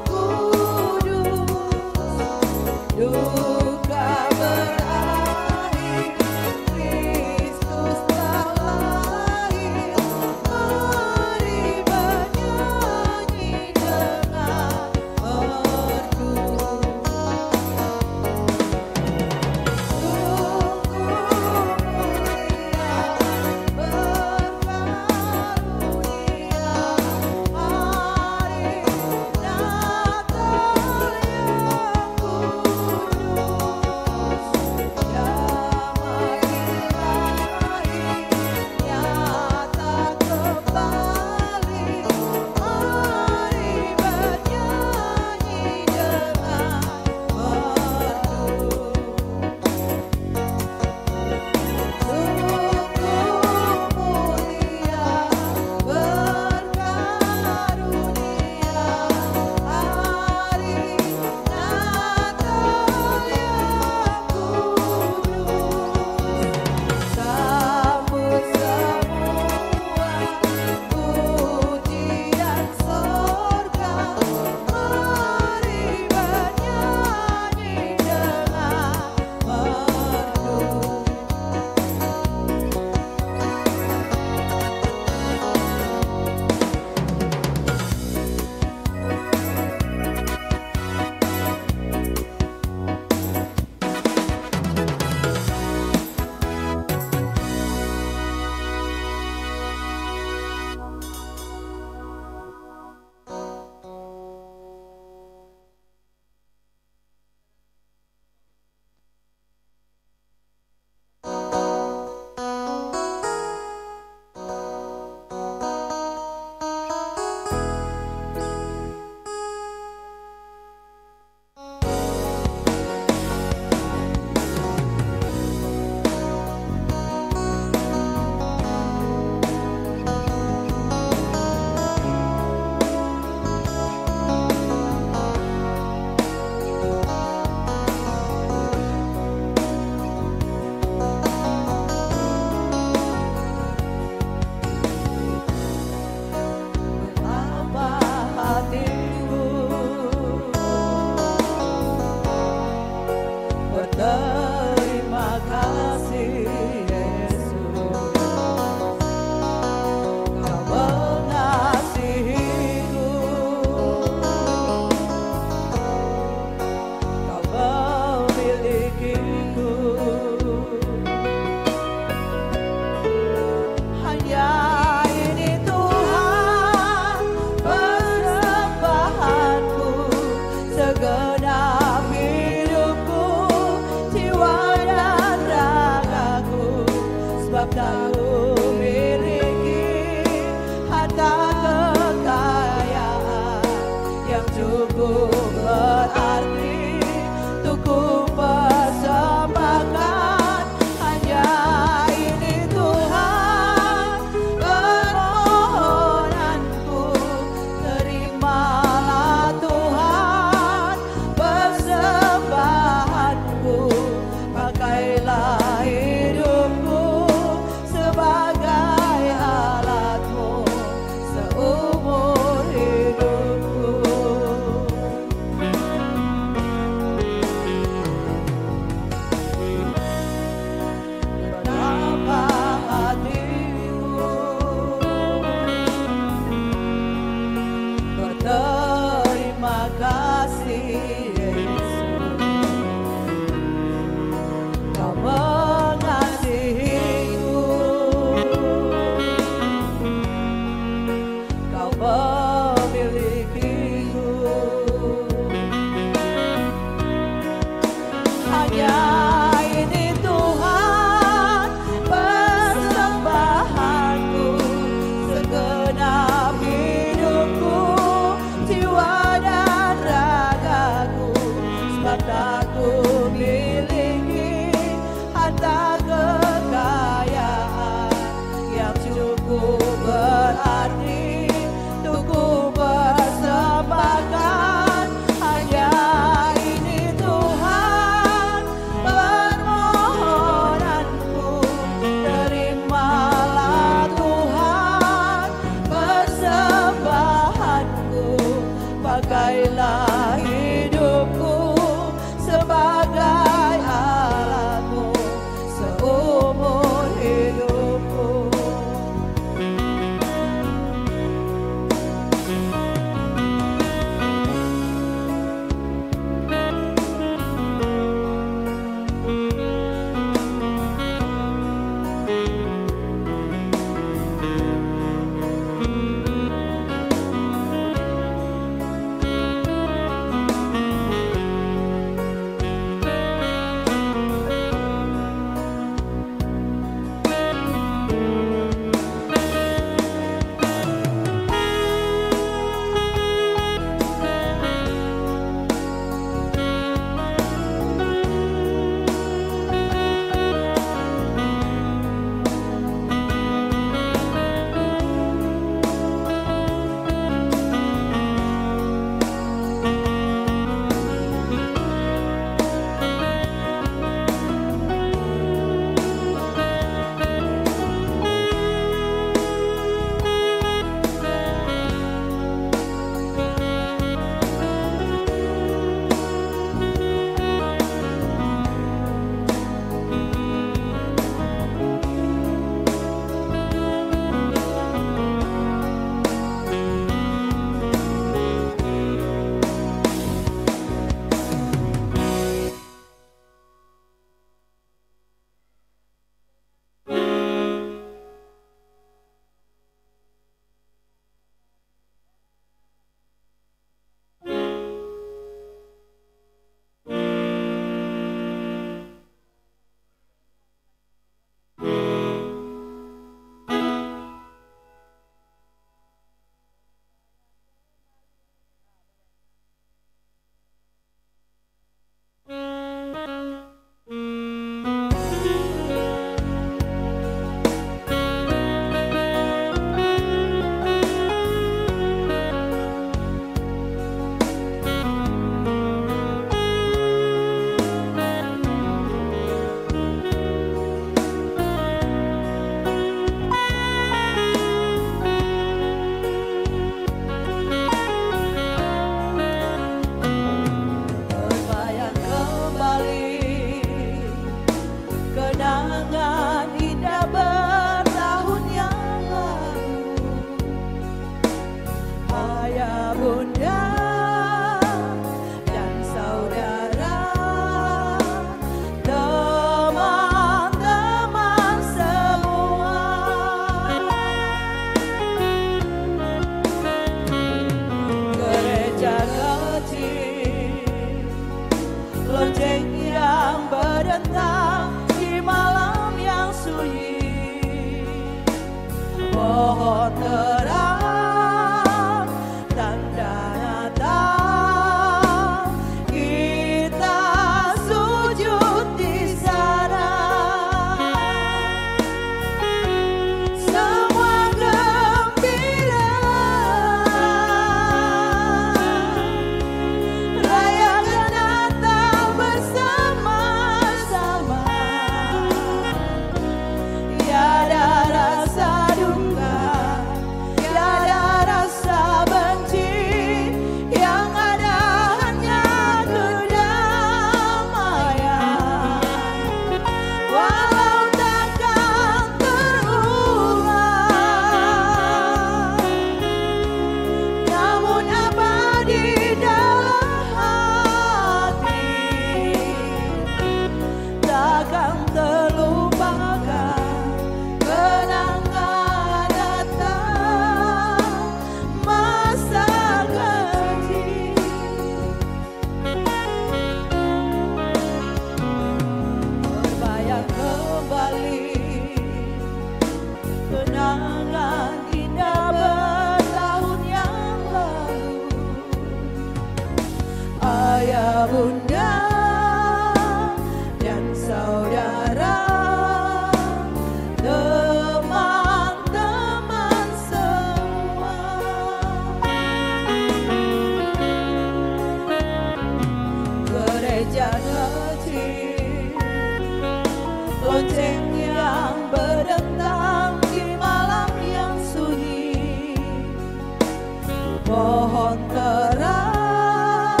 pohon terang,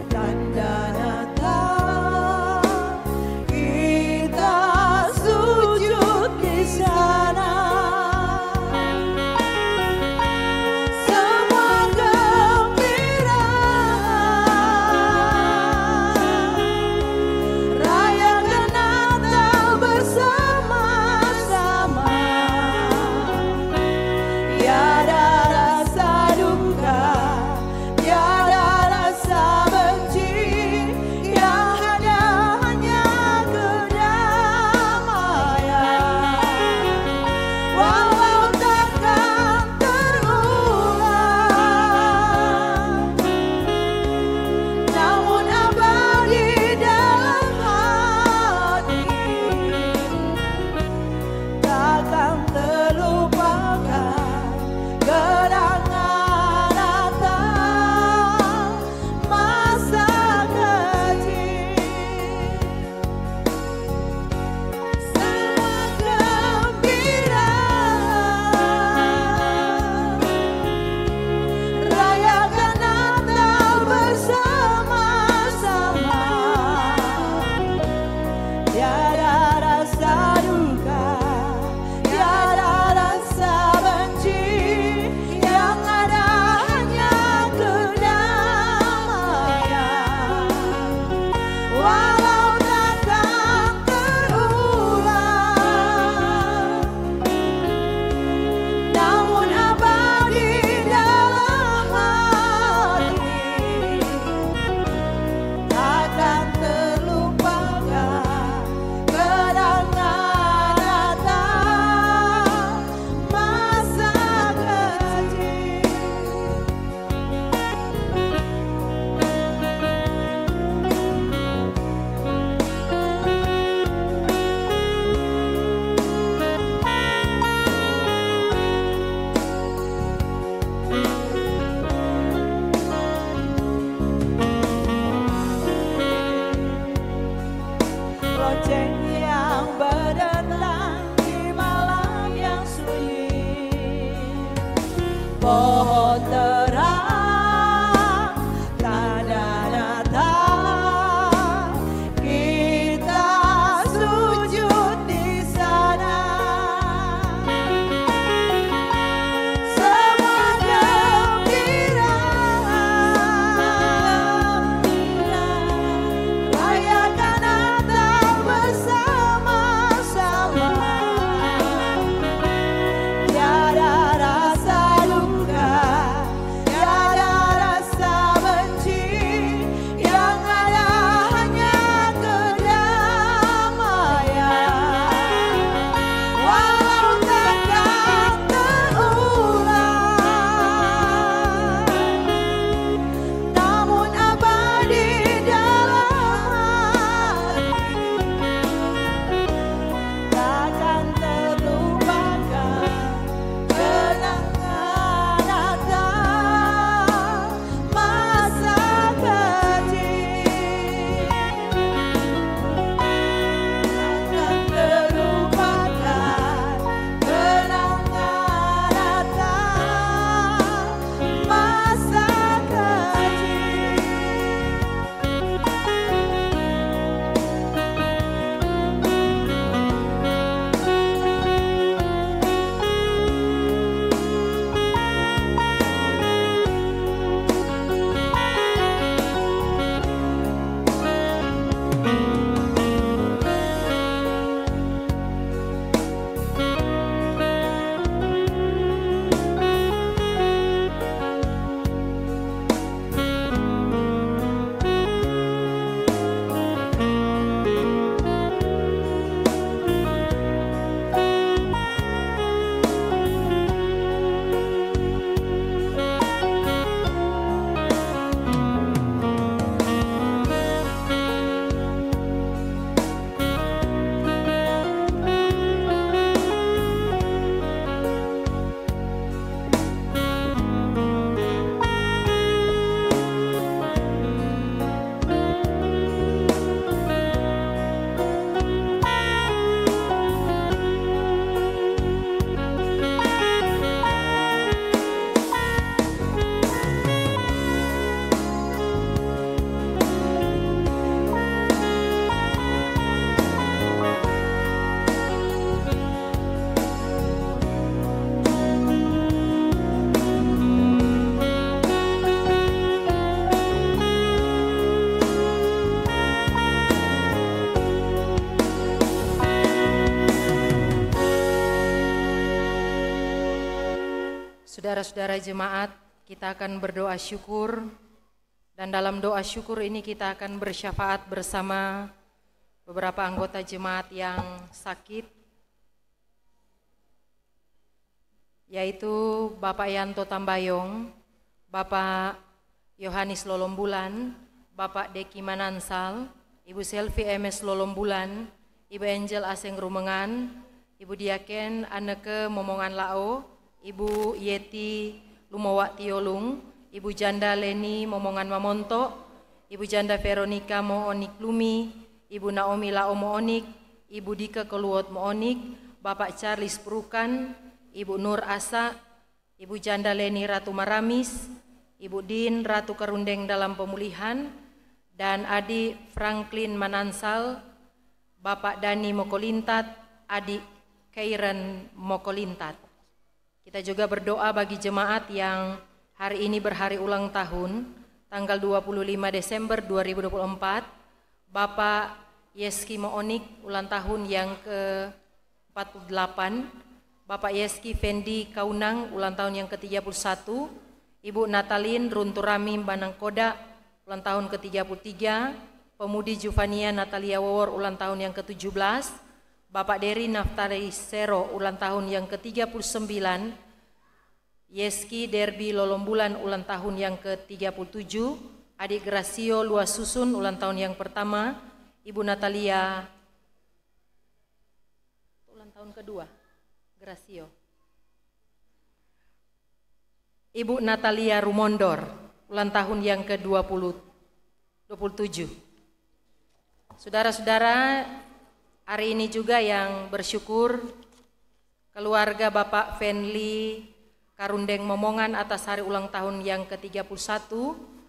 tanda Natal, kita sujud di sana. Semua gembira, rayakan Natal bersama-sama. Tiada rasa duka, tiada rasa benci, yang ada hanya kedamaian. Walau takkan terulang, namun abadi dalam hati, takkan terlupakan kenangan Natal masa kecil. Semua gembira, rayakan Natal bersama-sama. Tiada rasa duka, tiada rasa benci, yang ada hanya kedamaian. Walau takkan terulang, namun abadi dalam hati, takkan terlupakan kenangan Natal masa kecil. Lonceng yang berdentang di malam yang sunyi, pohon terang, tanda Natal, kita sujud di sana. Semua gembira, rayakan Natal bersama-sama. Tiada rasa duka, Saudara-saudara jemaat, kita akan berdoa syukur, dan dalam doa syukur ini kita akan bersyafaat bersama beberapa anggota jemaat yang sakit, yaitu Bapak Yanto Tambayong, Bapak Yohanes Lolombulan, Bapak Deki Manansal, Ibu Selvi MS Lolombulan, Ibu Angel Aseng Rumengan, Ibu Diaken Anneke Momongan Lao, Ibu Yeti Lumowak Tiolung, Ibu Janda Leni Momongan Mamonto, Ibu Janda Veronica Moonik Lumi, Ibu Naomi Lao Moonik, Ibu Dika Keluot Moonik, Bapak Charles Perukan, Ibu Nur Asa, Ibu Janda Leni Ratu Maramis, Ibu Din Ratu Kerundeng dalam pemulihan, dan Adik Franklin Manansal, Bapak Dani Mokolintat, Adik Kairan Mokolintat. Kita juga berdoa bagi jemaat yang hari ini berhari ulang tahun, tanggal 25 Desember 2024, Bapak Yeski Moonik ulang tahun yang ke-48, Bapak Yeski Fendi Kaunang ulang tahun yang ke-31, Ibu Natalin Runturami Banangkoda ulang tahun ke-33, Pemudi Juvania Natalia Wawor ulang tahun yang ke-17, Bapak Deri Naftali Sero ulang tahun yang ke-39, Yeski Derby Lolombulan ulang tahun yang ke-37, Adik Gracio Luas Susun ulang tahun yang pertama, Ibu Natalia ulang tahun kedua, Gracio. Ibu Natalia Rumondor ulang tahun yang ke-27. Saudara-saudara, hari ini juga yang bersyukur keluarga Bapak Fenli Karundeng Momongan atas hari ulang tahun yang ke-31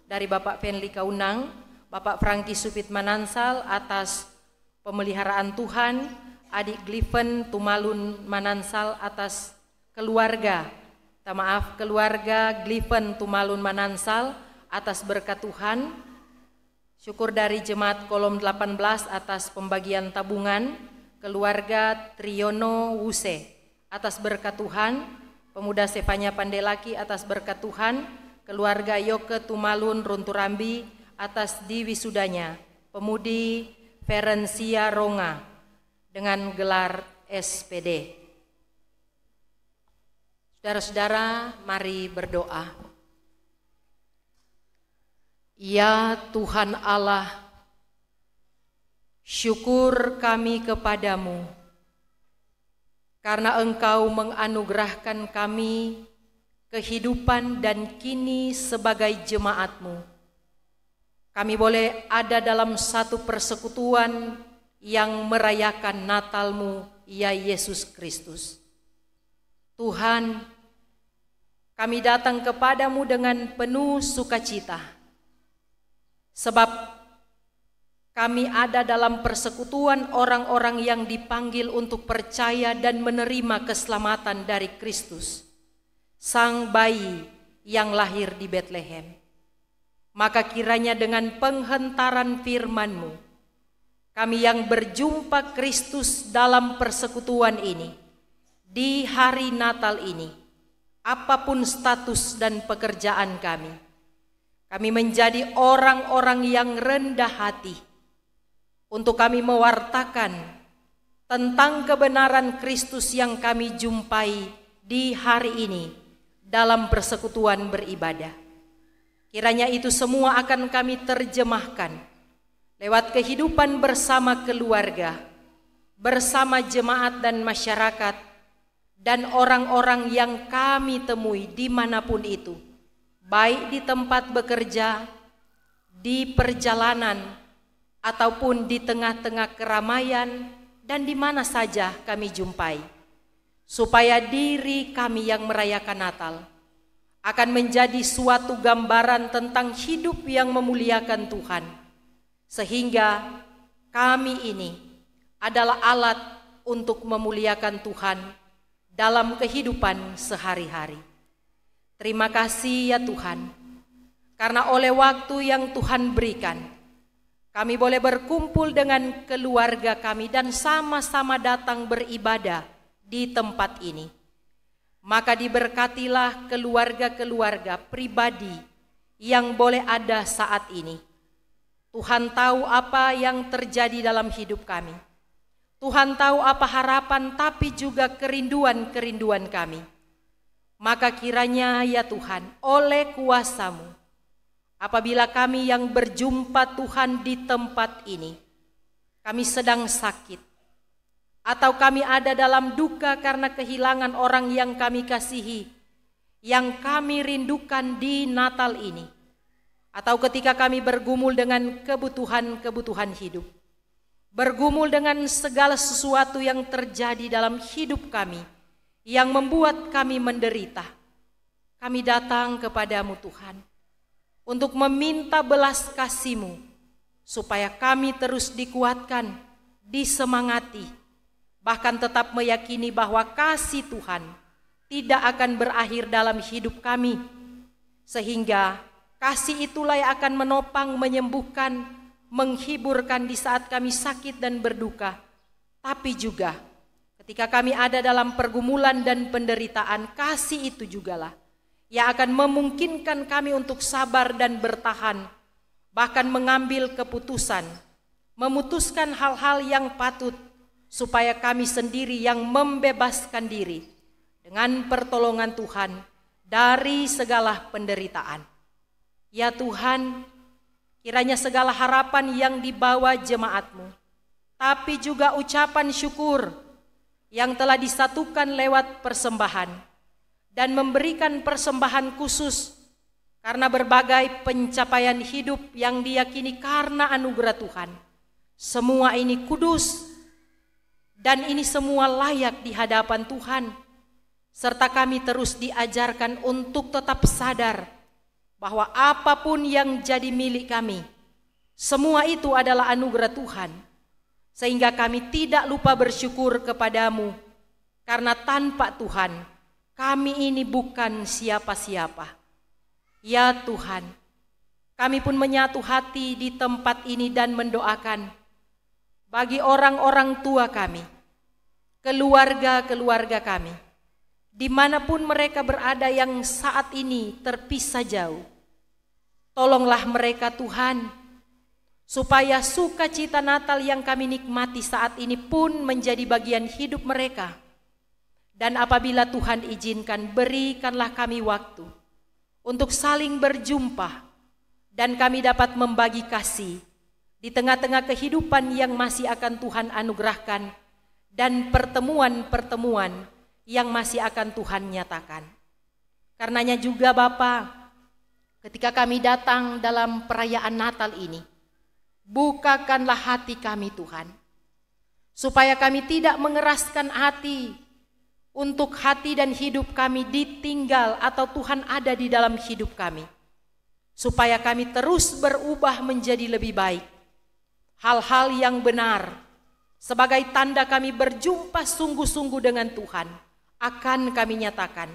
dari Bapak Fenli Kaunang, Bapak Franky Supit Manansal atas pemeliharaan Tuhan, Adik Gliven Tumalun Manansal atas keluarga Gliven Tumalun Manansal atas berkat Tuhan. Syukur dari Jemaat Kolom 18 atas pembagian tabungan, keluarga Triyono Wuse atas berkat Tuhan, pemuda Stefania Pandelaki atas berkat Tuhan, keluarga Yoke Tumalun Runturambi atas diwisudanya, pemudi Ferencia Ronga dengan gelar SPD. Saudara-saudara, mari berdoa. Ya Tuhan Allah, syukur kami kepadamu karena Engkau menganugerahkan kami kehidupan dan kini sebagai jemaat-Mu. Kami boleh ada dalam satu persekutuan yang merayakan Natal-Mu, ya Yesus Kristus. Tuhan, kami datang kepadamu dengan penuh sukacita, sebab kami ada dalam persekutuan orang-orang yang dipanggil untuk percaya dan menerima keselamatan dari Kristus, Sang Bayi yang lahir di Betlehem. Maka kiranya dengan penghentaran firman-Mu, kami yang berjumpa Kristus dalam persekutuan ini, di hari Natal ini, apapun status dan pekerjaan kami menjadi orang-orang yang rendah hati untuk kami mewartakan tentang kebenaran Kristus yang kami jumpai di hari ini dalam persekutuan beribadah. Kiranya itu semua akan kami terjemahkan lewat kehidupan bersama keluarga, bersama jemaat dan masyarakat, dan orang-orang yang kami temui dimanapun itu, baik di tempat bekerja, di perjalanan, ataupun di tengah-tengah keramaian, dan di mana saja kami jumpai, supaya diri kami yang merayakan Natal akan menjadi suatu gambaran tentang hidup yang memuliakan Tuhan, sehingga kami ini adalah alat untuk memuliakan Tuhan dalam kehidupan sehari-hari. Terima kasih ya Tuhan, karena oleh waktu yang Tuhan berikan, kami boleh berkumpul dengan keluarga kami dan sama-sama datang beribadah di tempat ini. maka diberkatilah keluarga-keluarga pribadi yang boleh ada saat ini. Tuhan tahu apa yang terjadi dalam hidup kami. Tuhan tahu apa harapan tapi juga kerinduan-kerinduan kami. Maka kiranya ya Tuhan, oleh kuasa-Mu, apabila kami yang berjumpa Tuhan di tempat ini, kami sedang sakit, atau kami ada dalam duka karena kehilangan orang yang kami kasihi, yang kami rindukan di Natal ini, atau ketika kami bergumul dengan kebutuhan-kebutuhan hidup, bergumul dengan segala sesuatu yang terjadi dalam hidup kami, yang membuat kami menderita, kami datang kepadamu Tuhan, untuk meminta belas kasih-Mu, supaya kami terus dikuatkan, disemangati, bahkan tetap meyakini bahwa kasih Tuhan tidak akan berakhir dalam hidup kami, sehingga kasih itulah yang akan menopang, menyembuhkan, menghiburkan di saat kami sakit dan berduka, tapi juga ketika kami ada dalam pergumulan dan penderitaan, kasih itu jugalah yang akan memungkinkan kami untuk sabar dan bertahan, bahkan mengambil keputusan, memutuskan hal-hal yang patut, supaya kami sendiri yang membebaskan diri dengan pertolongan Tuhan dari segala penderitaan. Ya Tuhan, kiranya segala harapan yang dibawa jemaat-Mu, tapi juga ucapan syukur yang telah disatukan lewat persembahan dan memberikan persembahan khusus karena berbagai pencapaian hidup yang diyakini karena anugerah Tuhan. Semua ini kudus dan ini semua layak di hadapan Tuhan, serta kami terus diajarkan untuk tetap sadar bahwa apapun yang jadi milik kami, semua itu adalah anugerah Tuhan. Sehingga kami tidak lupa bersyukur kepadamu, karena tanpa Tuhan kami ini bukan siapa-siapa. Ya Tuhan, kami pun menyatu hati di tempat ini dan mendoakan bagi orang-orang tua kami, keluarga-keluarga kami, dimanapun mereka berada yang saat ini terpisah jauh. Tolonglah mereka Tuhan, supaya sukacita Natal yang kami nikmati saat ini pun menjadi bagian hidup mereka. Dan apabila Tuhan izinkan, berikanlah kami waktu untuk saling berjumpa dan kami dapat membagi kasih di tengah-tengah kehidupan yang masih akan Tuhan anugerahkan dan pertemuan-pertemuan yang masih akan Tuhan nyatakan. Karenanya juga Bapa, ketika kami datang dalam perayaan Natal ini, bukakanlah hati kami Tuhan, supaya kami tidak mengeraskan hati untuk hati dan hidup kami ditinggal atau Tuhan ada di dalam hidup kami, supaya kami terus berubah menjadi lebih baik. Hal-hal yang benar sebagai tanda kami berjumpa sungguh-sungguh dengan Tuhan akan kami nyatakan,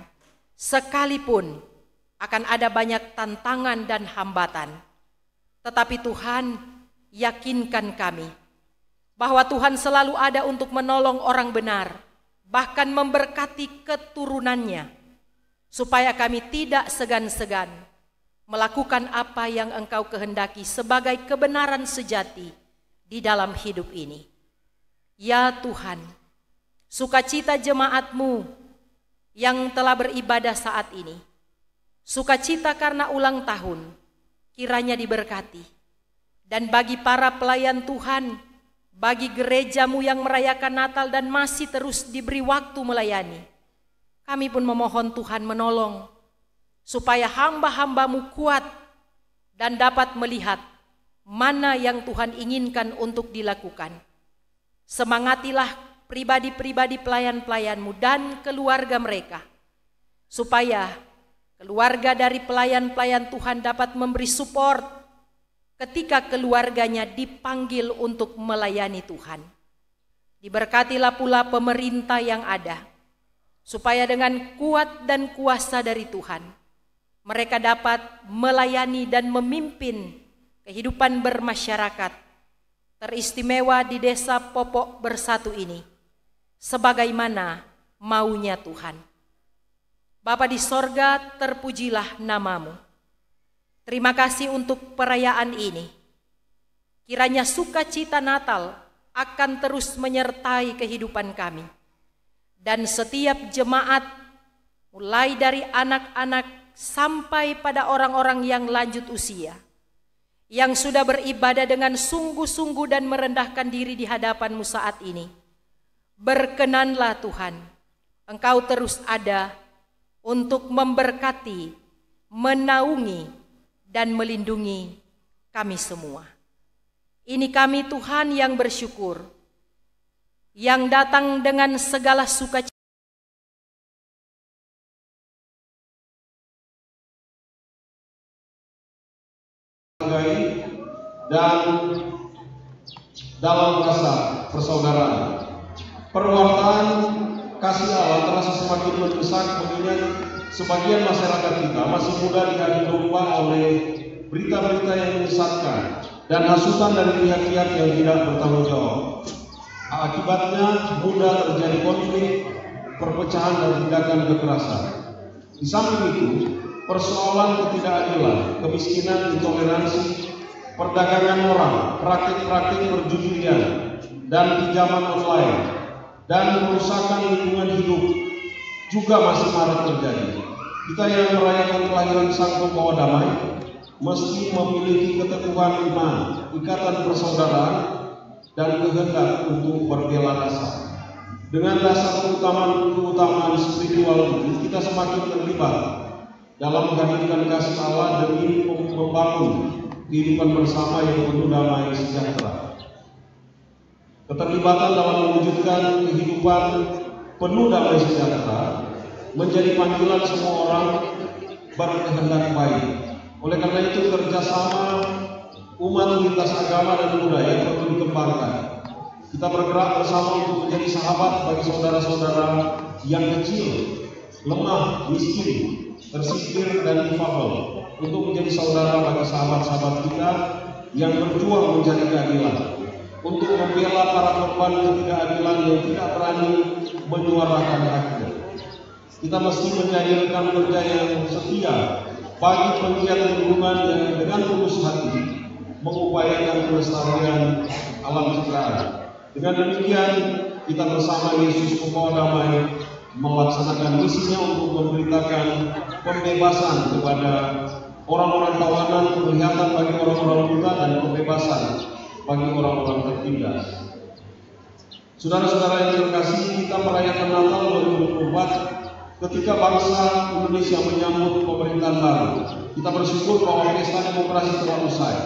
sekalipun akan ada banyak tantangan dan hambatan. Tetapi Tuhan, yakinkan kami bahwa Tuhan selalu ada untuk menolong orang benar, bahkan memberkati keturunannya, supaya kami tidak segan-segan melakukan apa yang Engkau kehendaki sebagai kebenaran sejati di dalam hidup ini. Ya Tuhan, sukacita jemaat-Mu yang telah beribadah saat ini, sukacita karena ulang tahun, kiranya diberkati. Dan bagi para pelayan Tuhan, bagi gereja-Mu yang merayakan Natal dan masih terus diberi waktu melayani, kami pun memohon Tuhan menolong, supaya hamba-hamba-Mu kuat dan dapat melihat mana yang Tuhan inginkan untuk dilakukan. Semangatilah pribadi-pribadi pelayan-pelayan-Mu dan keluarga mereka, supaya keluarga dari pelayan-pelayan Tuhan dapat memberi support ketika keluarganya dipanggil untuk melayani Tuhan. Diberkatilah pula pemerintah yang ada, supaya dengan kuat dan kuasa dari Tuhan, mereka dapat melayani dan memimpin kehidupan bermasyarakat, teristimewa di Desa Popok Bersatu ini, sebagaimana maunya Tuhan. Bapa di sorga, terpujilah namamu. Terima kasih untuk perayaan ini. Kiranya sukacita Natal akan terus menyertai kehidupan kami. Dan setiap jemaat, mulai dari anak-anak sampai pada orang-orang yang lanjut usia, yang sudah beribadah dengan sungguh-sungguh dan merendahkan diri di hadapan-Mu saat ini. Berkenanlah Tuhan, Engkau terus ada untuk memberkati, menaungi, dan melindungi kami semua. Ini kami Tuhan yang bersyukur, yang datang dengan segala sukacita. Dan dalam rasa persaudaraan, perwartaan kasih Allah terasa semakin mendesak, mengingat sebagian masyarakat kita masih mudah dihari domba oleh berita-berita yang menyesatkan dan hasutan dari pihak-pihak yang tidak bertanggung jawab. Akibatnya mudah terjadi konflik, perpecahan dan tindakan kekerasan. Di samping itu, persoalan ketidakadilan, kemiskinan, intoleransi, perdagangan orang, praktik-praktik perjudian dan pinjaman online, dan kerusakan lingkungan hidup juga masih marak terjadi. Kita yang merayakan kelahiran Sang Pembawa Damai mesti memiliki keteguhan iman, ikatan persaudaraan, dan kehendak untuk berbela rasa. Dengan dasar keutamaan spiritual itu, kita semakin terlibat dalam menghadirkan kasih Allah demi membangun kehidupan bersama yang penuh damai sejahtera. Keterlibatan dalam mewujudkan kehidupan penuh damai sejahtera menjadi panggilan semua orang berkehendak baik. Oleh karena itu, kerjasama umat lintas agama dan budaya perlu dikembangkan. Kita bergerak bersama untuk menjadi sahabat bagi saudara-saudara yang kecil, lemah, miskin, tersingkir, dan difabel, untuk menjadi saudara bagi sahabat-sahabat kita yang berjuang mencari keadilan, untuk membela para korban ketidakadilan yang tidak berani menyuarakan haknya. Kita mesti menjadikan kerja yang setia bagi penggiat lingkungan yang dengan tulus hati mengupayakan pelestarian alam ciptaan. Dengan demikian, kita bersama Yesus Pembawa Damai melaksanakan misinya untuk memberitakan pembebasan kepada orang-orang tawanan, penglihatan bagi orang-orang buta, dan pembebasan bagi orang-orang tertindas. Saudara-saudara yang terkasih, kita merayakan Natal 2024 ketika bangsa Indonesia menyambut pemerintahan baru. Kita bersyukur bahwa pesta demokrasi telah usai.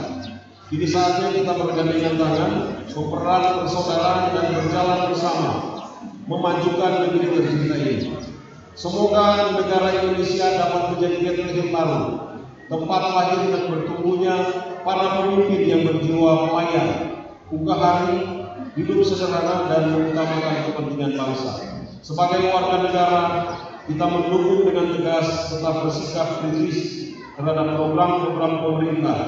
Kini saatnya kita bergandengan tangan, mempererat persaudaraan dan berjalan bersama, memajukan negeri tercinta ini. Semoga negara Indonesia dapat menjadi Bethlehem baru, tempat lahir dan bertumbuhnya para pemimpin yang berjiwa pelayan, buka hari, hidup sederhana, dan mengutamakan kepentingan bangsa. Sebagai warga negara, kita mendukung dengan tegas tetap bersikap kritis terhadap program-program pemerintah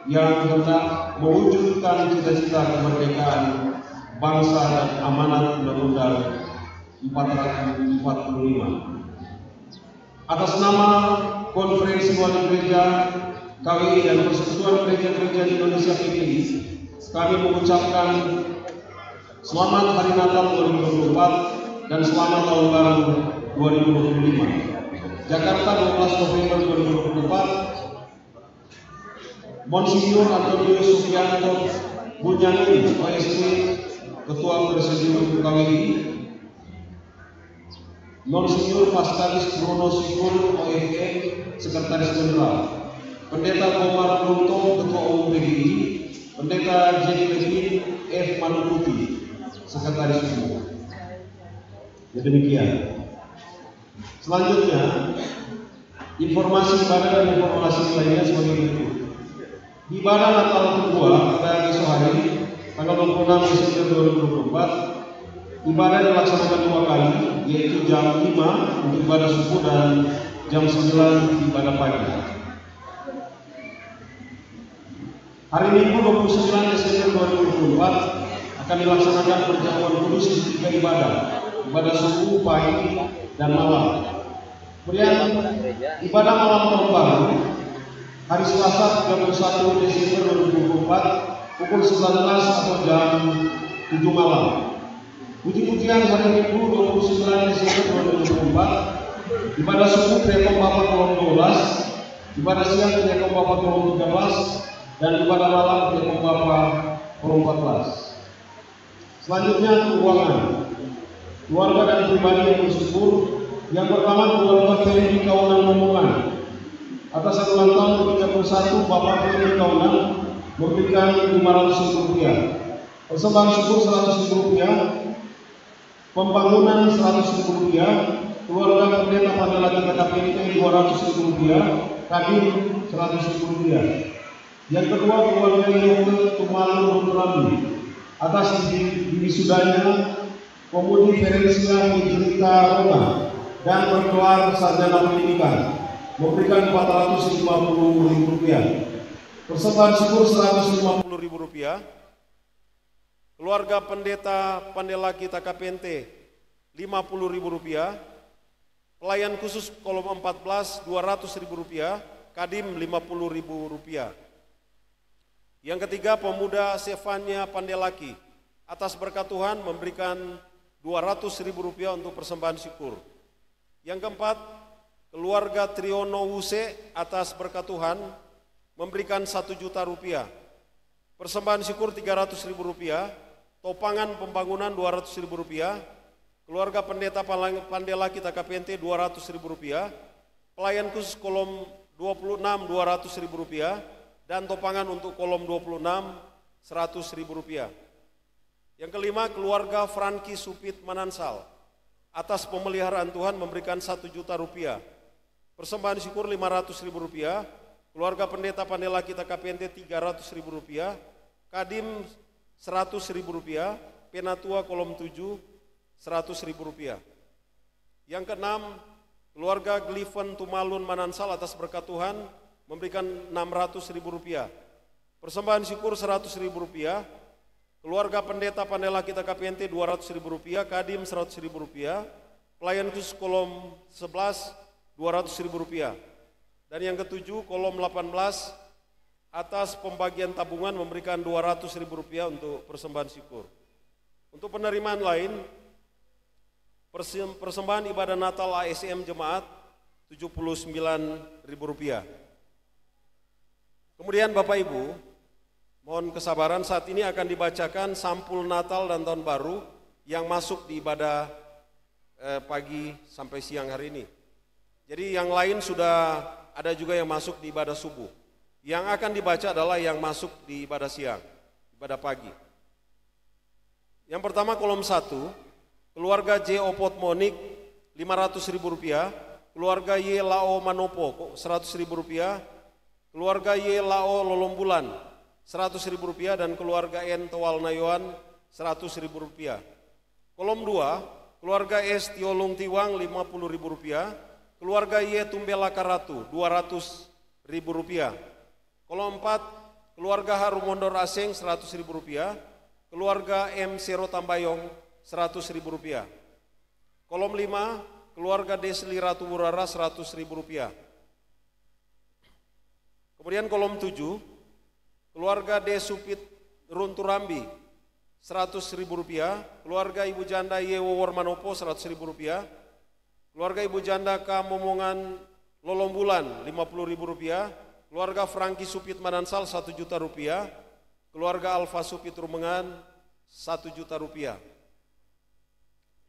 yang hendak mewujudkan cita-cita kemerdekaan bangsa dan amanat Undang-Undang 445. Atas nama Konferensi Wali Gereja KWI dan Persekutuan Gereja-Gereja di Indonesia PGI, kami mengucapkan selamat Hari Natal 2024 dan selamat Tahun Baru 2025. Jakarta, 12 November 2024. Monsignor Antonius Sugianto Bunyamin, OSP, Ketua Presidium KWI. Monsignor Pascalis Bruno Sikul, OFE, Sekretaris Jenderal. Pendeta Komar Brunto, Ketua Umum PGI. Pendeta J. Levin F. Manuputi, Sekretaris Umum. Ya, demikian. Selanjutnya, informasi ibadah dan informasi lainnya sebagai berikut. Ibadah Natal kedua pada esok hari, tanggal 26 Desember 2024, ibadah dilaksanakan 2 kali, yaitu jam 5 untuk ibadah subuh dan jam 9 ibadah pagi. Hari Minggu 29 Desember 2024 akan dilaksanakan perjamuan kudus di 3 ibadah subuh, pagi, dan malam. Kemudian ibadah malam tahun baru hari Selasa 31 Desember 2024 pukul 19 atau jam 7 malam. Puji-pujian hari Minggu 29 Desember 2024, ibadah subuh Krekom Bapak Kolom 12, ibadah siang Krekom Bapak Kolom 13, dan ibadah malam Krekom Bapak Kolom 14. Selanjutnya keuangan. Keluarga dan pribadi yang bersyukur. Yang pertama, keluarga Ferry Kaunan Momongan. Atas ulang tahun ke-31, Bapak Ferry Kaunan memberikan Rp500.000. Persembahan syukur Rp100.000. Pembangunan Rp100.000. Keluarga pendeta pada lagi KPNT Rp200.000. Kadin Rp100.000. Yang kedua, keluarga Yoke Tumalu Rambi. Atas wisudanya Komudi Ferencia Migrita Roma dan berkelar sarjana pendidikan memberikan Rp450.000. Persembahan syukur Rp150.000. Keluarga pendeta Pandela Kita KPNT Rp50.000. Pelayan khusus kolom 14 Rp200.000. Kadim Rp50.000. Yang ketiga, pemuda Stefania Pandelaki atas berkat Tuhan memberikan Rp200.000 untuk persembahan syukur. Yang keempat, keluarga Triono Wuse atas berkat Tuhan memberikan Rp1 juta. Persembahan syukur Rp300.000, topangan pembangunan Rp200.000, keluarga pendeta Pandela Kita KPNT Rp200.000, pelayan khusus kolom 26 Rp200.000, dan topangan untuk kolom 26 Rp100.000. Yang kelima, keluarga Franky Supit Manansal atas pemeliharaan Tuhan memberikan Rp1 juta. Persembahan syukur Rp500.000, keluarga pendeta Pandela Kita KPNT Rp300.000, Kadim Rp100.000, Penatua kolom 7 Rp100.000. Yang keenam, keluarga Gliven Tumalun Manansal atas berkat Tuhan memberikan Rp600.000. Persembahan syukur Rp100.000, keluarga pendeta Pandela Kita KPNT Rp200.000, Kadim Rp100.000, pelayan khusus kolom 11 Rp200.000. Dan yang ketujuh, kolom 18 atas pembagian tabungan memberikan Rp200.000 untuk persembahan syukur. Untuk penerimaan lain, persembahan ibadah Natal ASM Jemaat Rp79.000. Kemudian Bapak Ibu, mohon kesabaran, saat ini akan dibacakan sampul Natal dan Tahun Baru yang masuk di ibadah pagi sampai siang hari ini. Jadi yang lain sudah ada juga yang masuk di ibadah subuh. Yang akan dibaca adalah yang masuk di ibadah siang, ibadah pagi. Yang pertama kolom 1, keluarga J. Opot Monik Rp500.000, keluarga Y. Lao Manopo Rp100.000, keluarga Y. Lao Lolombulan Rp100.000, dan keluarga N. Towal Nayoan Rp100.000. Kolom 2, keluarga S. Tiolung Tiwang Rp50.000, keluarga Y. Tumbela Karatu Rp200.000. Kolom 4, keluarga Harumondor Aseng Rp100.000, keluarga M. Sero Tambayong Rp100.000. Kolom 5, keluarga Desli Ratu Murara Rp100.000. Kemudian kolom 7, keluarga D. Supit Runturambi Rp100.000, keluarga Ibu Janda Yewowor Manopo Rp100.000, keluarga Ibu Janda K. Momongan Lolombulan Rp50.000, keluarga Franky Supit Manansal Rp1 juta, keluarga Alfa Supit Rumengan Rp1 juta.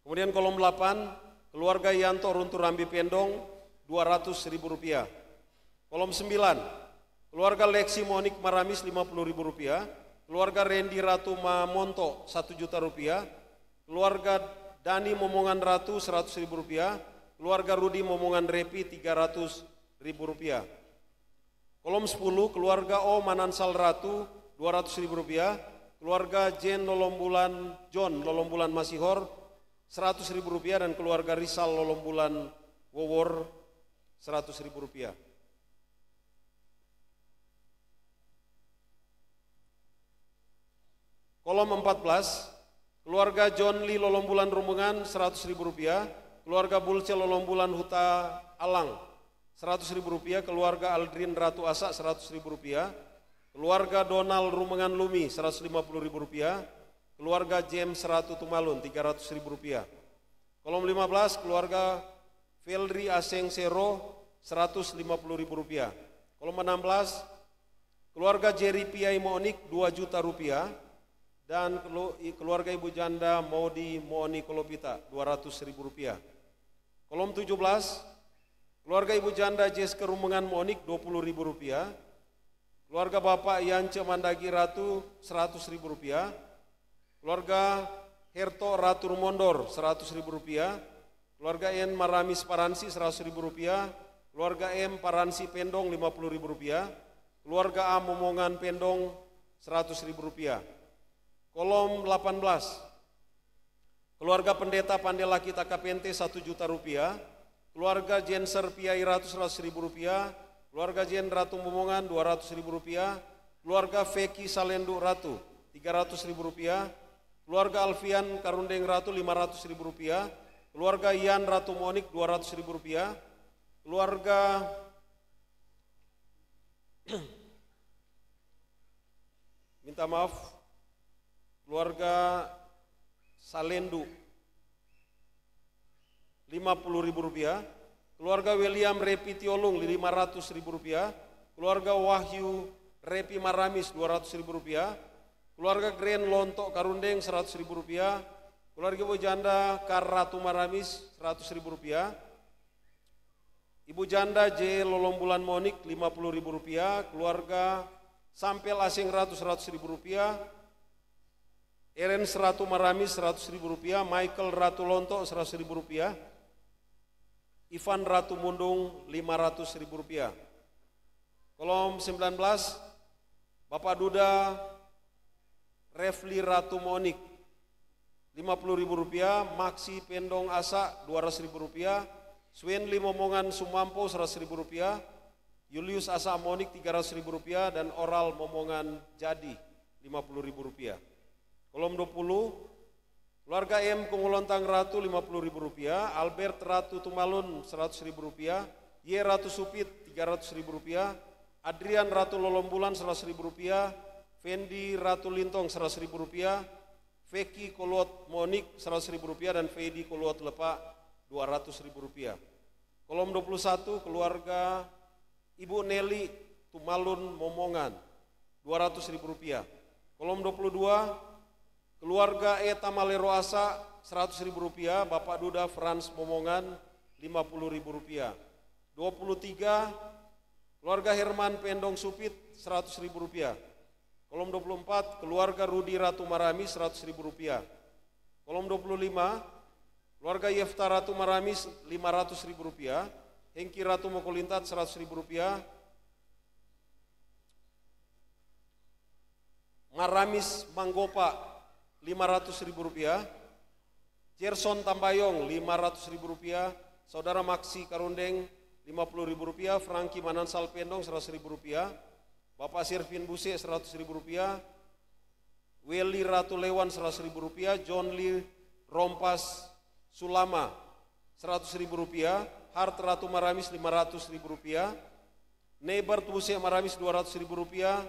Kemudian kolom 8, keluarga Yanto Runturambi Pendong Rp200.000. Kolom 9, keluarga Lexi Monik Maramis Rp50.000, keluarga Rendi Ratu Mamonto Rp1 juta, keluarga Dani Momongan Ratu Rp100.000, keluarga Rudi Momongan Repi Rp300.000. Kolom 10, keluarga O Manansal Ratu Rp200.000, keluarga John Lolombulan Masihor Rp100.000, dan keluarga Rizal Lolombulan Wowor Rp100.000. Kolom 14, keluarga John Lee Lolombulan Rumengan Rp100.000, keluarga Bulce Lolombulan Huta Alang Rp100.000, keluarga Aldrin Ratu Asa Rp100.000, keluarga Donald Rumengan Lumi Rp150.000, keluarga James Ratu Tumalun Rp300.000. Kolom 15, keluarga Feldri Aseng Sero Rp150.000. Kolom 16, keluarga Jerry Piai Monik Rp2 juta dan keluarga Ibu Janda Maudi Mooni Kolopita Rp200.000. Kolom 17, keluarga Ibu Janda Jesker Rumengan Monik Rp20.000, keluarga Bapak Yance Mandagi Ratu Rp100.000, keluarga Herto Ratu Rumondor Rp100.000, keluarga N Maramis Paransi Rp100.000, keluarga M Paransi Pendong Rp50.000, keluarga A Momongan Pendong Rp100.000. Kolom 18, keluarga Pendeta Pandela Kita Kapente Rp1 juta, keluarga Jenser Piai Ratu Rp100.000, keluarga Jen Ratu Momongan Rp200.000, keluarga Feki Salendu Ratu Rp300.000, keluarga Alfian Karundeng Ratu Rp500.000, keluarga Ian Ratu Monik Rp200.000, keluarga minta maaf, keluarga Salendu Rp50.000, keluarga William Repi Tiolung Rp500.000, keluarga Wahyu Repi Maramis Rp200.000, keluarga Gren Lontok Karundeng Rp100.000, keluarga Ibu Janda Kar Ratu Maramis Rp100.000, Ibu Janda J Lolombulan Monik Rp50.000, keluarga Sampel Asing Ratu Rp100.000, Erens Ratu Maramis Rp100.000, Michael Ratu Lonto Rp100.000, Ivan Ratu Mundung Rp500.000. Kolom 19, Bapak Duda Refli Ratu Monik Rp50.000, Maxi Pendong Asa Rp200.000, Swenli Momongan Sumampo Rp100.000, Julius Asa Monik Rp300.000 dan Oral Momongan Jadi Rp50.000. Kolom 20, keluarga M Kungolontang Ratu Rp50.000, Albert Ratu Tumalun Rp100.000, Y Ratu Supit Rp300.000, Adrian Ratu Lolombulan Rp100.000, Fendi Ratu Lintong Rp100.000, Feki Kolot Monik Rp100.000 dan Fedi Kolot Lepa Rp200.000. Kolom 21, keluarga Ibu Nelly Tumalun Momongan Rp200.000. Kolom 22, keluarga Eta Malero Asa Rp100.000, Bapak Duda Frans Momongan Rp50.000. 23, keluarga Herman Pendong Supit Rp100.000. Kolom 24, keluarga Rudi Ratu Maramis Rp100.000. Kolom 25, keluarga Yefta Ratu Maramis Rp500.000, Hengki Ratu Mokolintat Rp100.000, Maramis Manggopa Rp500.000, Jerson Tambayong Rp500.000, Saudara Maksi Karundeng Rp50.000, Franky Manansal Pendong Rp100.000, Bapak Sirvin Buse Rp100.000, Weli Ratu Lewan Rp100.000, John Lee Rompas Sulama Rp100.000, Hart Ratu Maramis Rp500.000, Nebert Buse Maramis Rp200.000,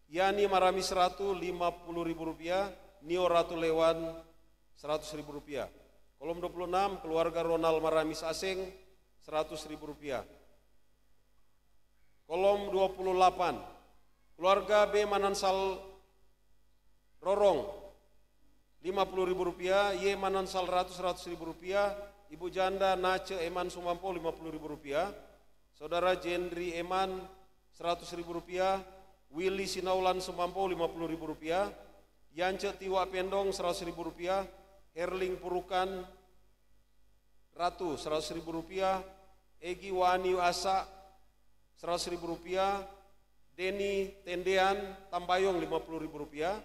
Yani Maramis Ratu Rp50.000, Nio Ratu Lewan Rp100.000. Kolom 26, keluarga Ronald Maramis Aseng Rp100.000. Kolom 28, keluarga B Manansal Rorong Rp50.000, Y Manansal Ratu Rp100.000, Ibu Janda Nace Eman Sumampo Rp50.000, Saudara Jendri Eman Rp100.000, Willy Sinaulan Sumampo Rp50.000, Yance Tiwa Pendong Rp100.000, Herling Purukan Ratu Rp100.000, Egi Wani Asa Rp100.000, Deni Tendean Tambayong Rp50.000,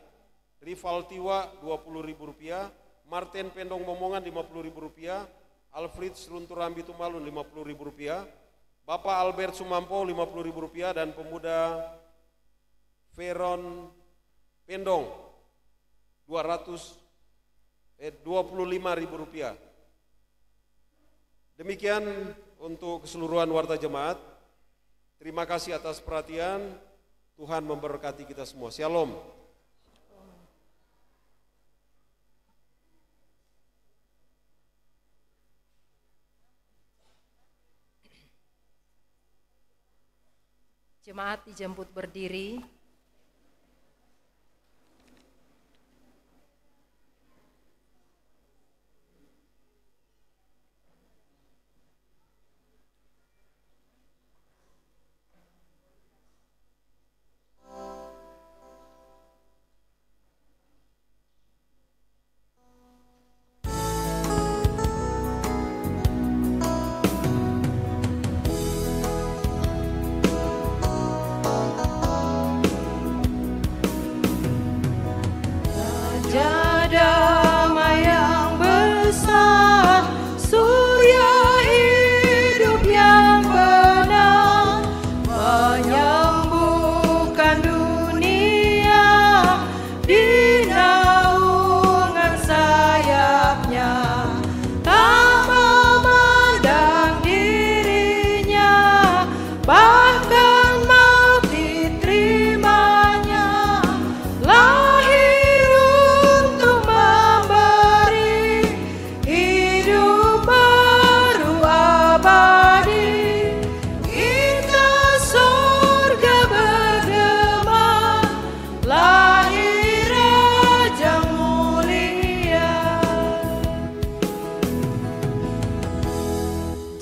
Rival Tiwa Rp20.000, Martin Pendong Momongan Rp50.000, Alfred Serunturambi Tumalun Rp50.000, Bapak Albert Sumampo Rp50.000 dan pemuda Veron Pendong Rp25.000. Demikian untuk keseluruhan warta jemaat. Terima kasih atas perhatian. Tuhan memberkati kita semua. Shalom. Jemaat dijemput berdiri.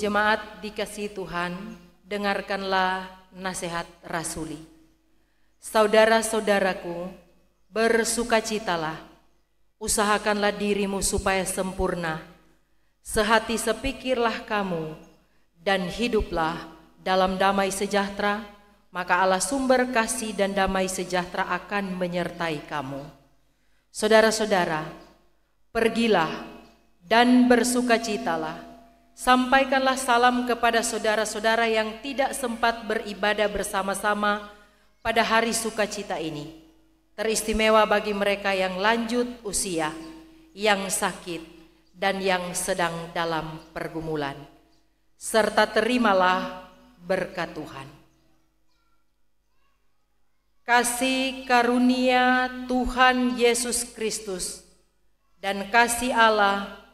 Jemaat dikasihi Tuhan, dengarkanlah nasihat rasuli. Saudara-saudaraku, bersukacitalah, usahakanlah dirimu supaya sempurna, sehati sepikirlah kamu, dan hiduplah dalam damai sejahtera, maka Allah sumber kasih dan damai sejahtera akan menyertai kamu. Saudara-saudara, pergilah dan bersukacitalah. Sampaikanlah salam kepada saudara-saudara yang tidak sempat beribadah bersama-sama pada hari sukacita ini. Teristimewa bagi mereka yang lanjut usia, yang sakit, dan yang sedang dalam pergumulan. Serta terimalah berkat Tuhan. Kasih karunia Tuhan Yesus Kristus dan kasih Allah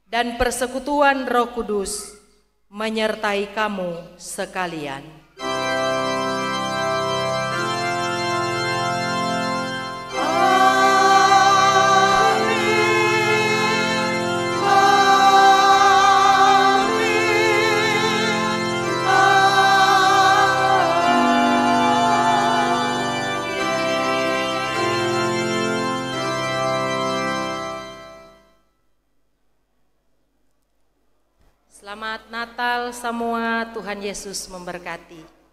dan persekutuan Roh Kudus menyertai kamu sekalian. Selamat Natal semua, Tuhan Yesus memberkati.